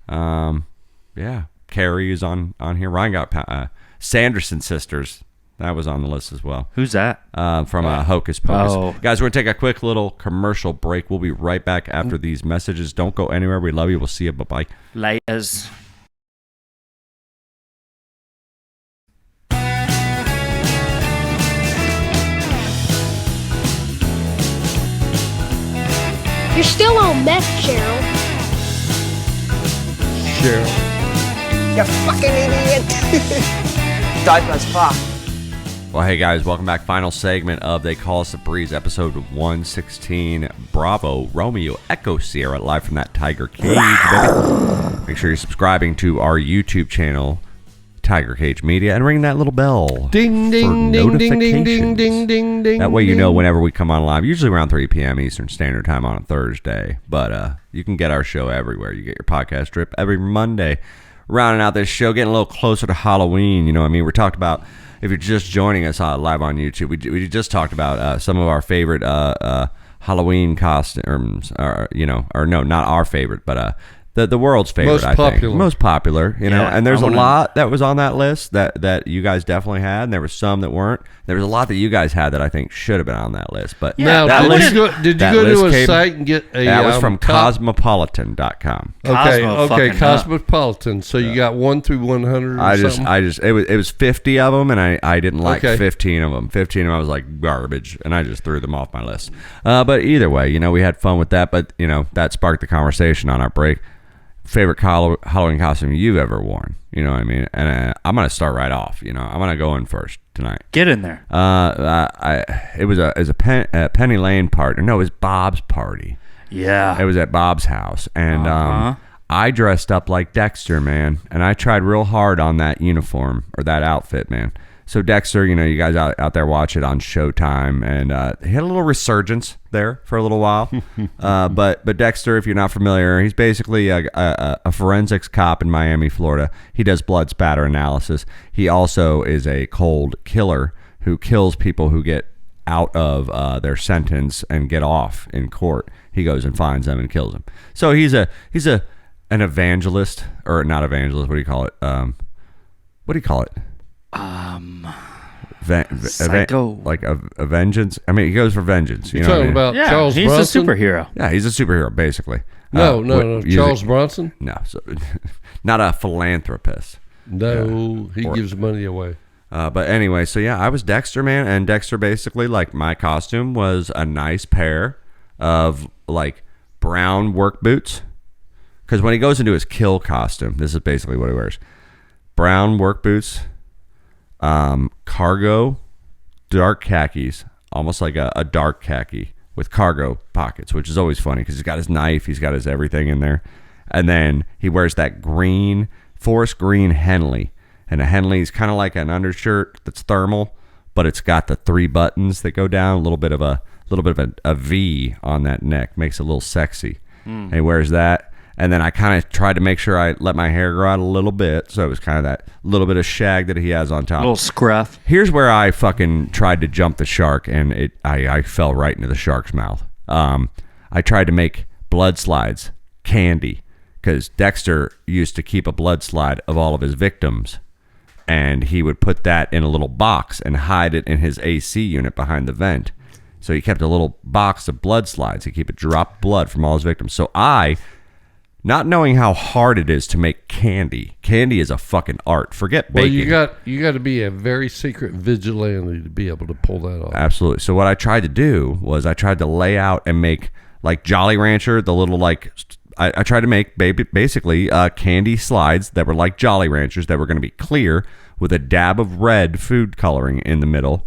Yeah, Carrie is on here. Ryan got Sanderson sisters. That was on the list as well. Who's that? From Hocus Pocus. Oh. Guys, we're going to take a quick little commercial break. We'll be right back after these messages. Don't go anywhere. We love you. We'll see you. Bye-bye. Layers. You're still on meth, Cheryl. Cheryl. You fucking idiot. Dive as fuck. Well, hey, guys. Welcome back. Final segment of They Call Us the Breeze, episode 116. Bravo, Romeo, Echo, Sierra, live from that Tiger Cage, baby. Make sure you're subscribing to our YouTube channel, Tiger Cage Media, and ring that little bell. Ding ding for ding ding ding ding notifications. ding ding ding. That way you know whenever we come on live, usually around 3 p.m. Eastern Standard Time on a Thursday. But you can get our show everywhere. You get your podcast drip every Monday. Rounding out this show, getting a little closer to Halloween. You know what I mean? We talked about, if you're just joining us live on YouTube, we just talked about some of our favorite Halloween costumes. Or no, not our favorite, but the world's favorite, Most I think. popular. Most popular, you know. Yeah, And there's I a wanna- lot that was on that list that you guys definitely had, and there was some that weren't. There was a lot that you guys had that I think should have been on that list. But Now, that did list, you go, did you that go to a list came- site and get a that was from top- cosmopolitan.com. Okay, Cosmo okay, fucking up. Cosmopolitan. So you got 1 through 100 or something? It was 50 of them, and I didn't like Okay. 15 of them. 15 of them I was like garbage, and I just threw them off my list. But either way, you know, we had fun with that. But you know, that sparked the conversation on our break. Favorite Halloween costume you've ever worn? You know what I mean? And I'm gonna start right off. You know, I'm gonna go in first tonight. Get in there. It was a Penny Lane party. No, it was Bob's party. Yeah. It was at Bob's house, and I dressed up like Dexter, man, and I tried real hard on that uniform or that outfit, man. So Dexter, you know, you guys out there watch it on Showtime, and he had a little resurgence there for a little while. But Dexter, if you're not familiar, he's basically a forensics cop in Miami, Florida. He does blood spatter analysis. He also is a cold killer who kills people who get out of their sentence and get off in court. He goes and finds them and kills them. So he's an evangelist, or not evangelist. What do you call it? What do you call it? Psycho. Like a vengeance. I mean, he goes for vengeance. You You're know what I talking mean? about Yeah, Charles he's Bronson? a superhero. Yeah, he's a superhero, basically. No, using- Charles Bronson? No, so, not a philanthropist. No, he Or- gives money away. But anyway, so yeah, I was Dexter, man, and Dexter basically, like, my costume was a nice pair of like brown work boots. Because when he goes into his kill costume, this is basically what he wears: brown work boots, cargo, dark khakis, almost like a dark khaki with cargo pockets, which is always funny because he's got his knife, he's got his everything in there, and then he wears that green forest green Henley. And a Henley is kind of like an undershirt that's thermal, but it's got the 3 buttons that go down, a little bit of a V on that neck, makes it a little sexy. And he wears that. And then I kind of tried to make sure I let my hair grow out a little bit, so it was kind of that little bit of shag that he has on top. A little scruff. Here's where I fucking tried to jump the shark, and I fell right into the shark's mouth. I tried to make blood slides candy, because Dexter used to keep a blood slide of all of his victims, and he would put that in a little box and hide it in his AC unit behind the vent. So he kept a little box of blood slides. He'd keep it drop blood from all his victims. So I, not knowing how hard it is to make candy is a fucking art. Forget baking. Well, you got to be a very secret vigilante to be able to pull that off. Absolutely. So what I tried to do was I tried to lay out and make like Jolly Rancher, the little like... I tried to make basically candy slides that were like Jolly Ranchers that were going to be clear with a dab of red food coloring in the middle.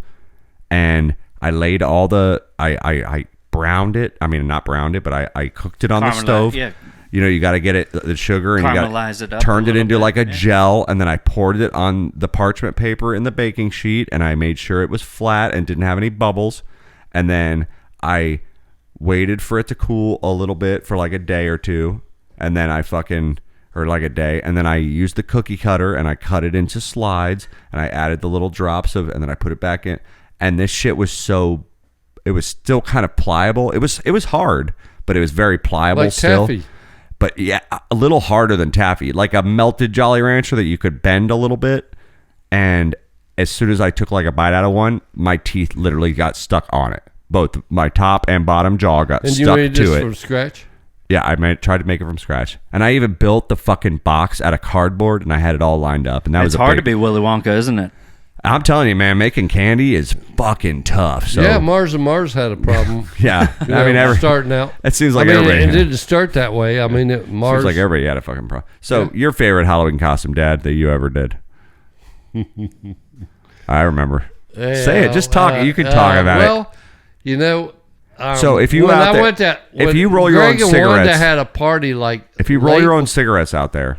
And I laid all the... I browned it. I mean, not browned it, but I cooked it on the stove. Yeah. You know, you got to get it, the sugar, and Caramelize you it got up turned a it little into bit, like a yeah. gel, and then I poured it on the parchment paper in the baking sheet, and I made sure it was flat and didn't have any bubbles. And then I waited for it to cool a little bit for like a day or two, and then like a day, and then I used the cookie cutter and I cut it into slides, and I added the little drops of, and then I put it back in, and this shit was it was still kind of pliable. It was hard, but it was very pliable Like still. taffy. But yeah, a little harder than taffy, like a melted Jolly Rancher that you could bend a little bit. And as soon as I took like a bite out of one, my teeth literally got stuck on it. Both my top and bottom jaw got And stuck you made this to it. from scratch? Yeah, tried to make it from scratch, and I even built the fucking box out of cardboard, and I had it all lined up. And that was It's hard to be Willy Wonka, isn't it? I'm telling you, man, making candy is fucking tough. So Yeah, Mars and Mars had a problem. yeah. You I mean, know, starting out. It seems like I mean, everybody. it didn't start that way. I mean, Mars. Seems like everybody had a fucking problem. So, your favorite Halloween costume, Dad, that you ever did? I remember. Say it. Just talk. You can talk about it. Well, you know. So if you when out I there- went to, if when you roll your own Greg and Wanda cigarettes- had a party like If you roll late- your own cigarettes out there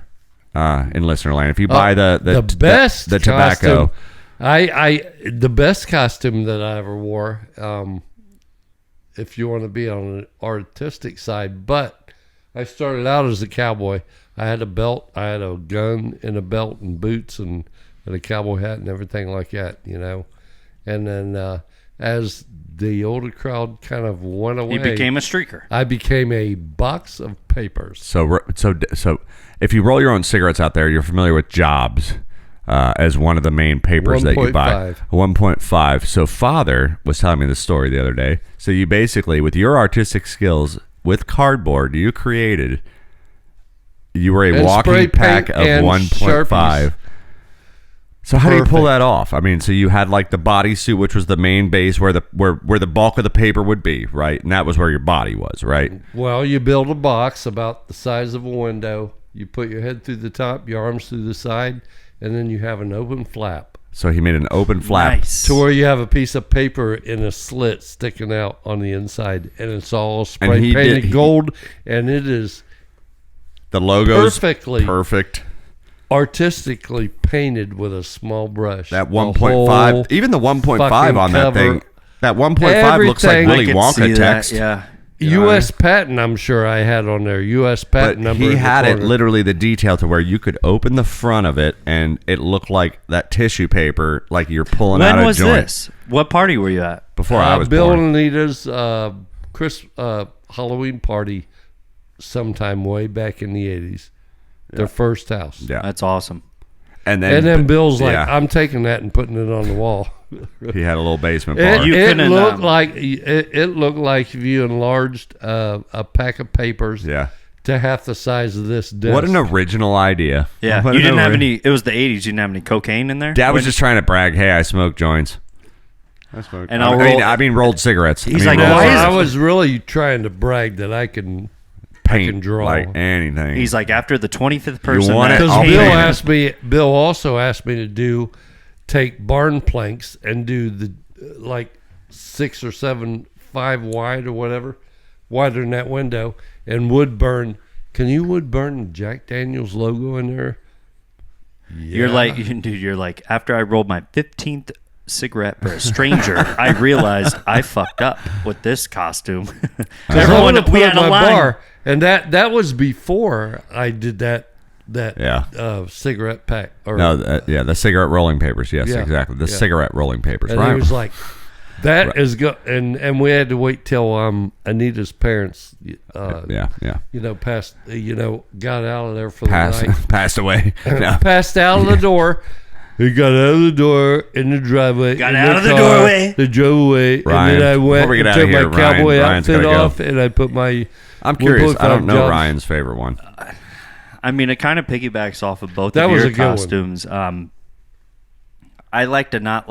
in listener land, if you buy the best the tobacco, costume, the best costume that I ever wore, if you want to be on an artistic side, but I started out as a cowboy. I had a belt, I had a gun and a belt and boots and a cowboy hat and everything like that, you know. And then as the older crowd kind of went away, He became a streaker. I became a box of papers. So if you roll your own cigarettes out there, you're familiar with Jobs as one of the main papers that you buy. 1.5. So Father was telling me this story the other day. So you basically, with your artistic skills, with cardboard, you were a walking pack of 1.5. So how do you pull that off? I mean, so you had like the bodysuit, which was the main base where the bulk of the paper would be, right? And that was where your body was, right? Well, you build a box about the size of a window. You put your head through the top, your arms through the side, and then you have an open flap. So he made an open flap. Nice. To where you have a piece of paper in a slit sticking out on the inside, and it's all spray painted gold, and it is the logo's perfectly perfect. Artistically painted with a small brush. That 1.5, even the 1.5 on that thing, that 1.5 looks like Willy Wonka text. Yeah. U.S. patent, I'm sure I had on there. U.S. patent But number. he had it literally the detail to where you could open the front of it and it looked like that tissue paper, like you're pulling out a joint. When was this? What party were you at? Before I was Bill born. and Anita's Halloween party sometime way back in the 80s. Their first house. Yeah. That's awesome. And then Bill's like, I'm taking that and putting it on the wall. He had a little basement bar. It looked like if you enlarged a pack of papers to half the size of this desk. What an original idea. Yeah. You didn't have any, it was the 80s. You didn't have any cocaine in there? Dad was just trying to brag, hey, I smoke joints. I smoke. And I mean rolled cigarettes. He's I mean, like, rolled why is cigarettes. I was really trying to brag that I can paint draw like anything. He's like, after the 25th person. want it? Because I'll paint it. Bill also asked me to take barn planks and do the like 6 or 7, 5 wide or whatever, wider than that window, and wood burn. Can you wood burn Jack Daniels logo in there? You're like, dude, you're like, after I rolled my 15th cigarette for a stranger, I realized I fucked up with this costume. Everyone we had a line. Bar, and that was before I did that cigarette pack. Or, the cigarette rolling papers. Yes, exactly. The cigarette rolling papers. And right. he was like, that is good. And we had to wait till Anita's parents, passed, got out of there for the night. Passed away. No. Passed out of the door. He got out of the door in the driveway. Got out of the doorway. They drove away. Ryan, and then I went and took my cowboy outfit off, and I put my... I'm curious. I don't know Ryan's favorite one. I mean, it kind of piggybacks off of both of your costumes. I like to not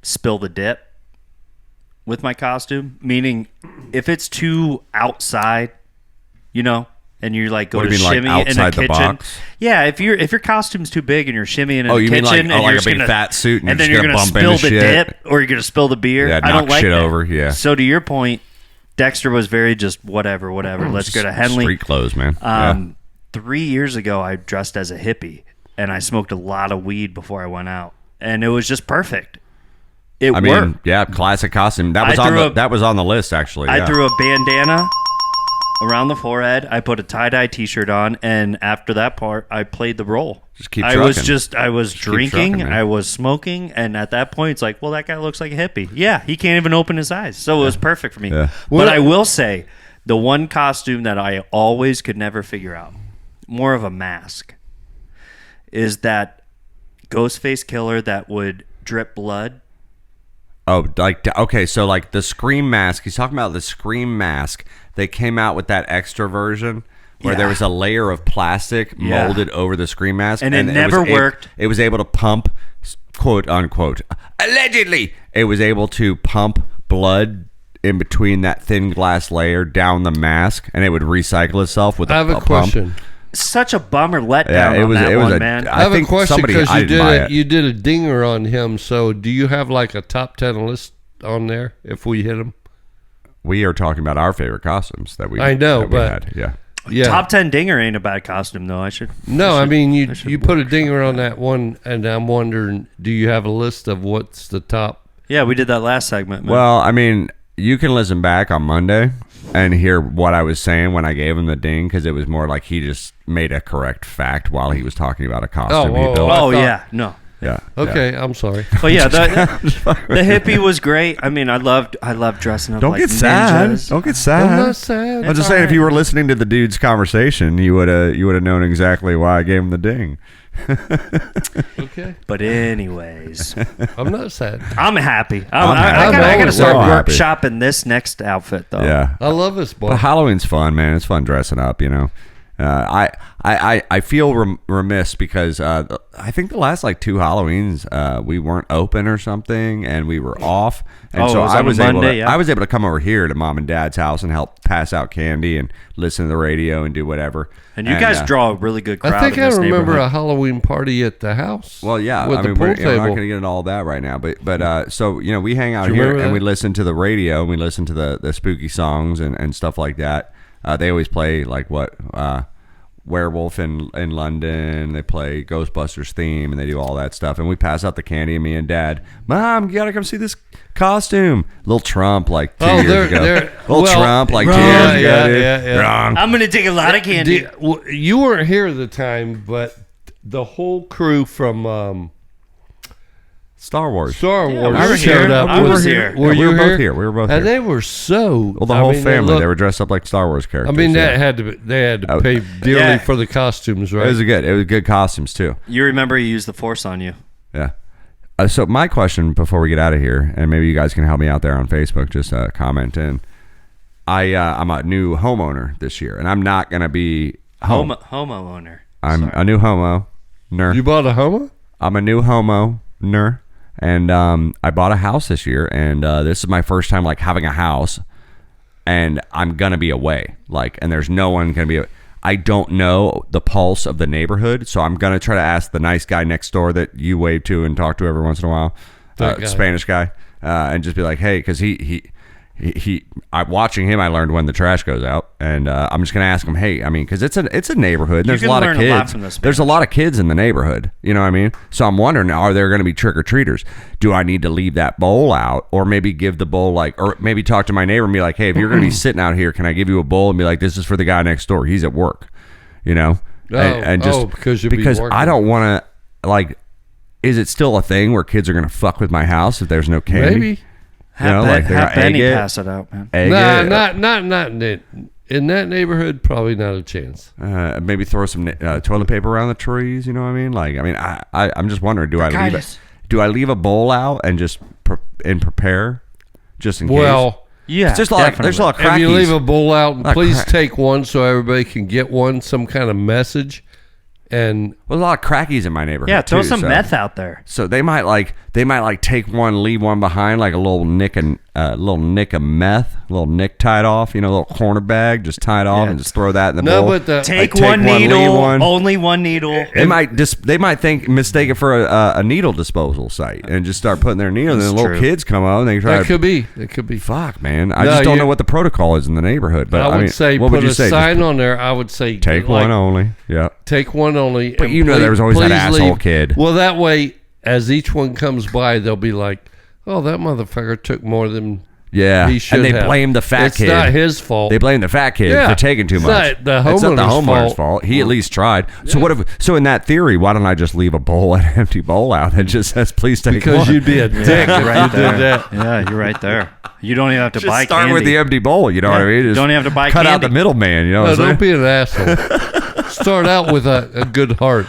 spill the dip with my costume, meaning if it's too outside, and you're go to shimmy in a kitchen. Box? Yeah, if your costume's too big and you're shimmying in a kitchen, mean and you're a big fat suit, and then you're gonna spill the dip, or you're gonna spill the beer. Yeah, I don't like shit that. over. Yeah. So to your point, Dexter was very just whatever. Let's go to Henley. Street clothes, man. 3 years ago, I dressed as a hippie, and I smoked a lot of weed before I went out, and it was just perfect. It worked. Yeah, classic costume. That was on the list actually. I threw a bandana around the forehead. I put a tie-dye T-shirt on, and after that part, I played the role. Just keep I was drinking, trucking, I was smoking, and at that point, it's like, well, that guy looks like a hippie. Yeah, he can't even open his eyes, so it was perfect for me. Yeah. But I will say, the one costume that I always could never figure out, more of a mask, is that Ghostface killer that would drip blood. Oh, okay, so the Scream mask. He's talking about the Scream mask. They came out with that extra version where there was a layer of plastic molded over the Scream mask. And it never worked. It was able to pump, quote unquote, allegedly, it was able to pump blood in between that thin glass layer down the mask, and it would recycle itself with a pump. I have a question. Such a bummer letdown man. I have a question because you did a dinger on him. So do you have a top 10 list on there if we hit him? We are talking about our favorite costumes that we. I know, but had. Yeah. Top 10 dinger ain't a bad costume though. I mean you put a dinger on that one, and I'm wondering, do you have a list of what's the top? Yeah, we did that last segment, man. Well, I mean, you can listen back on Monday and hear what I was saying when I gave him the ding, because it was more like he just made a correct fact while he was talking about a costume he built. Yeah. Okay, I'm sorry. But yeah, the hippie was great. I mean, I loved dressing up. Don't like get sad. ninjas. Don't get sad. I'm not sad. I'm just saying, if you were listening to the dude's conversation, you would have known exactly why I gave him the ding. Okay. But anyways, I'm not sad. I'm happy. I'm I happy. gotta start We're all happy. workshopping this next outfit though. Yeah. I love this boy. But Halloween's fun, man. It's fun dressing up, you know. I feel remiss because I think the last like 2 Halloweens we weren't open or something, and we were off, and so I was able to come over here to Mom and Dad's house and help pass out candy and listen to the radio and do whatever. And you guys draw a really good crowd. I think in I this remember neighborhood. a Halloween party at the house. Well, yeah, with the pool we're table. not going to get into all that right now, but so you know, we hang out Do you here remember and we that? listen to the radio and we listen to the spooky songs and stuff like that. They always play like Werewolf in London. They play Ghostbusters theme and they do all that stuff. And we pass out the candy, and me and Dad, Mom, you gotta come see this costume. Little Trump like 2 years ago. Trump like 2 years ago. Dude. Yeah. Wrong. I'm gonna take a lot of candy. You weren't here at the time, but the whole crew from Star Wars. Star Wars we were showed here. up. I was here. Were Yeah, you we were both here. We were both And here. they were so. Well, the whole family, they were dressed up like Star Wars characters. I mean, yeah. they had to pay dearly Yeah. for the costumes, It right? was good costumes too. You remember you used the Force on you. Yeah. So my question before we get out of here, and maybe you guys can help me out there on Facebook, just comment in. I'm a new homeowner this year, and I'm not gonna be home. Homeowner. I'm a new homeowner. You bought a homo? I'm a new homeowner, and I bought a house this year, and this is my first time like having a house, and I'm gonna be away, and there's no one gonna be. I don't know the pulse of the neighborhood, so I'm gonna try to ask the nice guy next door that you wave to and talk to every once in a while, Spanish guy, and just be like, hey, because I'm watching him. I learned when the trash goes out, and I'm just gonna ask him, hey, I mean, because it's a neighborhood. There's a lot of kids. There's a lot of kids in the neighborhood. You know what I mean? So I'm wondering, are there going to be trick or treaters? Do I need to leave that bowl out, or maybe give the bowl or maybe talk to my neighbor and be like, hey, if you're going to be sitting out here, can I give you a bowl and be like, this is for the guy next door. He's at work. You know, because I don't want to Is it still a thing where kids are going to fuck with my house if there's no candy? Maybe. Have Benny pass it out, man. Not in that neighborhood. Probably not a chance. Maybe throw some toilet paper around the trees. You know what I mean? I'm just wondering. Do I leave a bowl out and just prepare just in case? Well, yeah, it's just there's a lot of crackies. If you leave a bowl out, please take one so everybody can get one. Some kind of message. And there's a lot of crackies in my neighborhood. Yeah, throw some meth out there. So they might take one, leave one behind, like a little nick of meth, a little nick tied off, a little corner bag, just tied off, and just throw that in the bowl. But take one needle, only one needle. They might mistake it for a needle disposal site and just start putting their needle. And then little kids come out and they try. It could be. Fuck, man. I just don't know what the protocol is in the neighborhood. But I would say put a sign on there. I would say take one only. Yeah, take one only. But there was always that asshole kid. Well, that way, as each one comes by, they'll be like, "Oh, that motherfucker took more than he should and they have." blame the fat kid. It's not his fault. They blame the fat kid for taking too much. It's not the homeowner's fault. He at least tried. Yeah. So in that theory, why don't I just leave an empty bowl out that just says please take one? Because you'd be a dick if you did that. Yeah, you're right there. You don't even have to just buy start candy. with the empty bowl. You know what I mean? Just don't even have to buy cut candy. out the middleman. You know No, don't be an asshole. Start out with a good heart.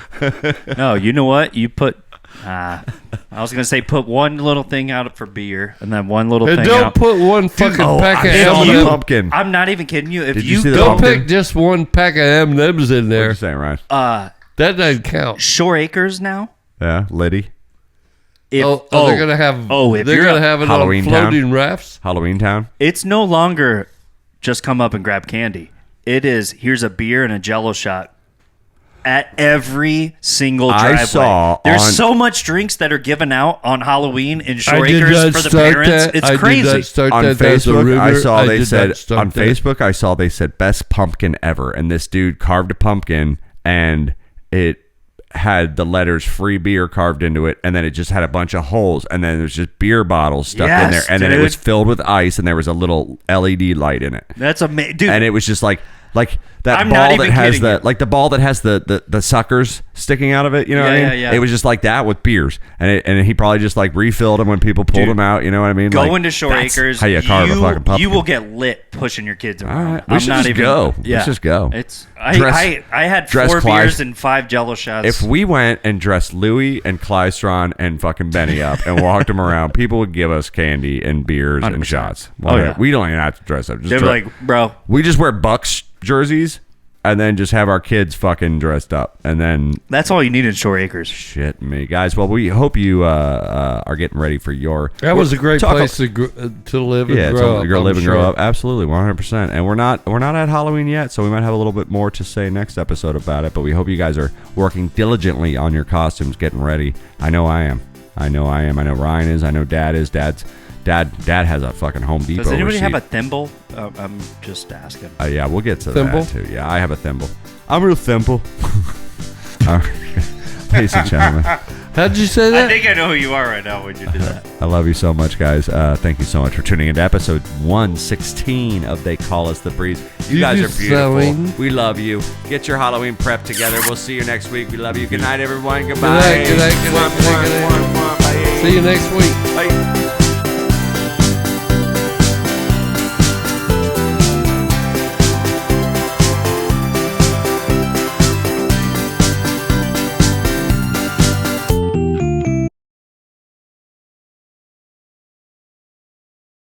No, you know what? You put. I was gonna say put one little thing out for beer, and then one little thing don't out. put one fucking pack of M&Ms. Pumpkin. I'm not even kidding you. If Did you you see the go, Don't pick just one pack of M&Ms in What there. you saying, Ryan? That doesn't count. Shore Acres now. Yeah, Liddy. They're gonna have. if they're you're gonna have it Halloween on floating rafts. Halloween Town. It's no longer just come up and grab candy. It is here's a beer and a Jello shot at every single driveway. There's so much drinks that are given out on Halloween in Shore Acres for the parents. It's crazy. On Facebook, I saw they said best pumpkin ever, and this dude carved a pumpkin, and it had the letters free beer carved into it, and then it just had a bunch of holes, and then there's just beer bottles stuck in there, and then it was filled with ice, and there was a little LED light in it. That's amazing, dude. And it was just like like that I'm ball not that even has kidding you. like the ball that has the suckers sticking out of it. You know what I mean? Yeah. It was just like that with beers, and he probably just like refilled them when people pulled them out. You know what I mean? Go Like, into Shore that's Acres. how you carve a fucking pumpkin. You will get lit pushing your kids around. All right. We should just go. Let's just go. It's Dress- I had dress 4 Clyde. beers and 5 Jello shots. If we went and dressed Louie and Clystron and fucking Benny up and walked them around, people would give us candy and beers and 100%. shots. Oh, yeah. We don't even have to dress up. Just they're like, bro, we just wear Bucks jerseys and then just have our kids fucking dressed up. And then that's all you need in Shore Acres. shit me. Guys, well, we hope you are getting ready for your... That was a great place to live and grow up. Live and grow up. Absolutely, 100%. And we're not at Halloween yet, so we might have a little bit more to say next episode about it. But we hope you guys are working diligently on your costumes, getting ready. I know I am. I know Ryan is. I know Dad is. Dad has a fucking Home Depot. Does anybody receipt. have a thimble? I'm just asking. Yeah, we'll get to Thimble? that too. Yeah, I have a thimble. I'm real thimble. Ladies and gentlemen, How'd you say I that? think I know who you are right now when you do that. I love you so much, guys. Thank you so much for tuning into episode 116 of They Call Us the Breeze. You guys are beautiful. sewing. We love you. Get your Halloween prep together. We'll see you next week. We love you. Good night, everyone. Goodbye. Good night. Bye. See you next week. Bye.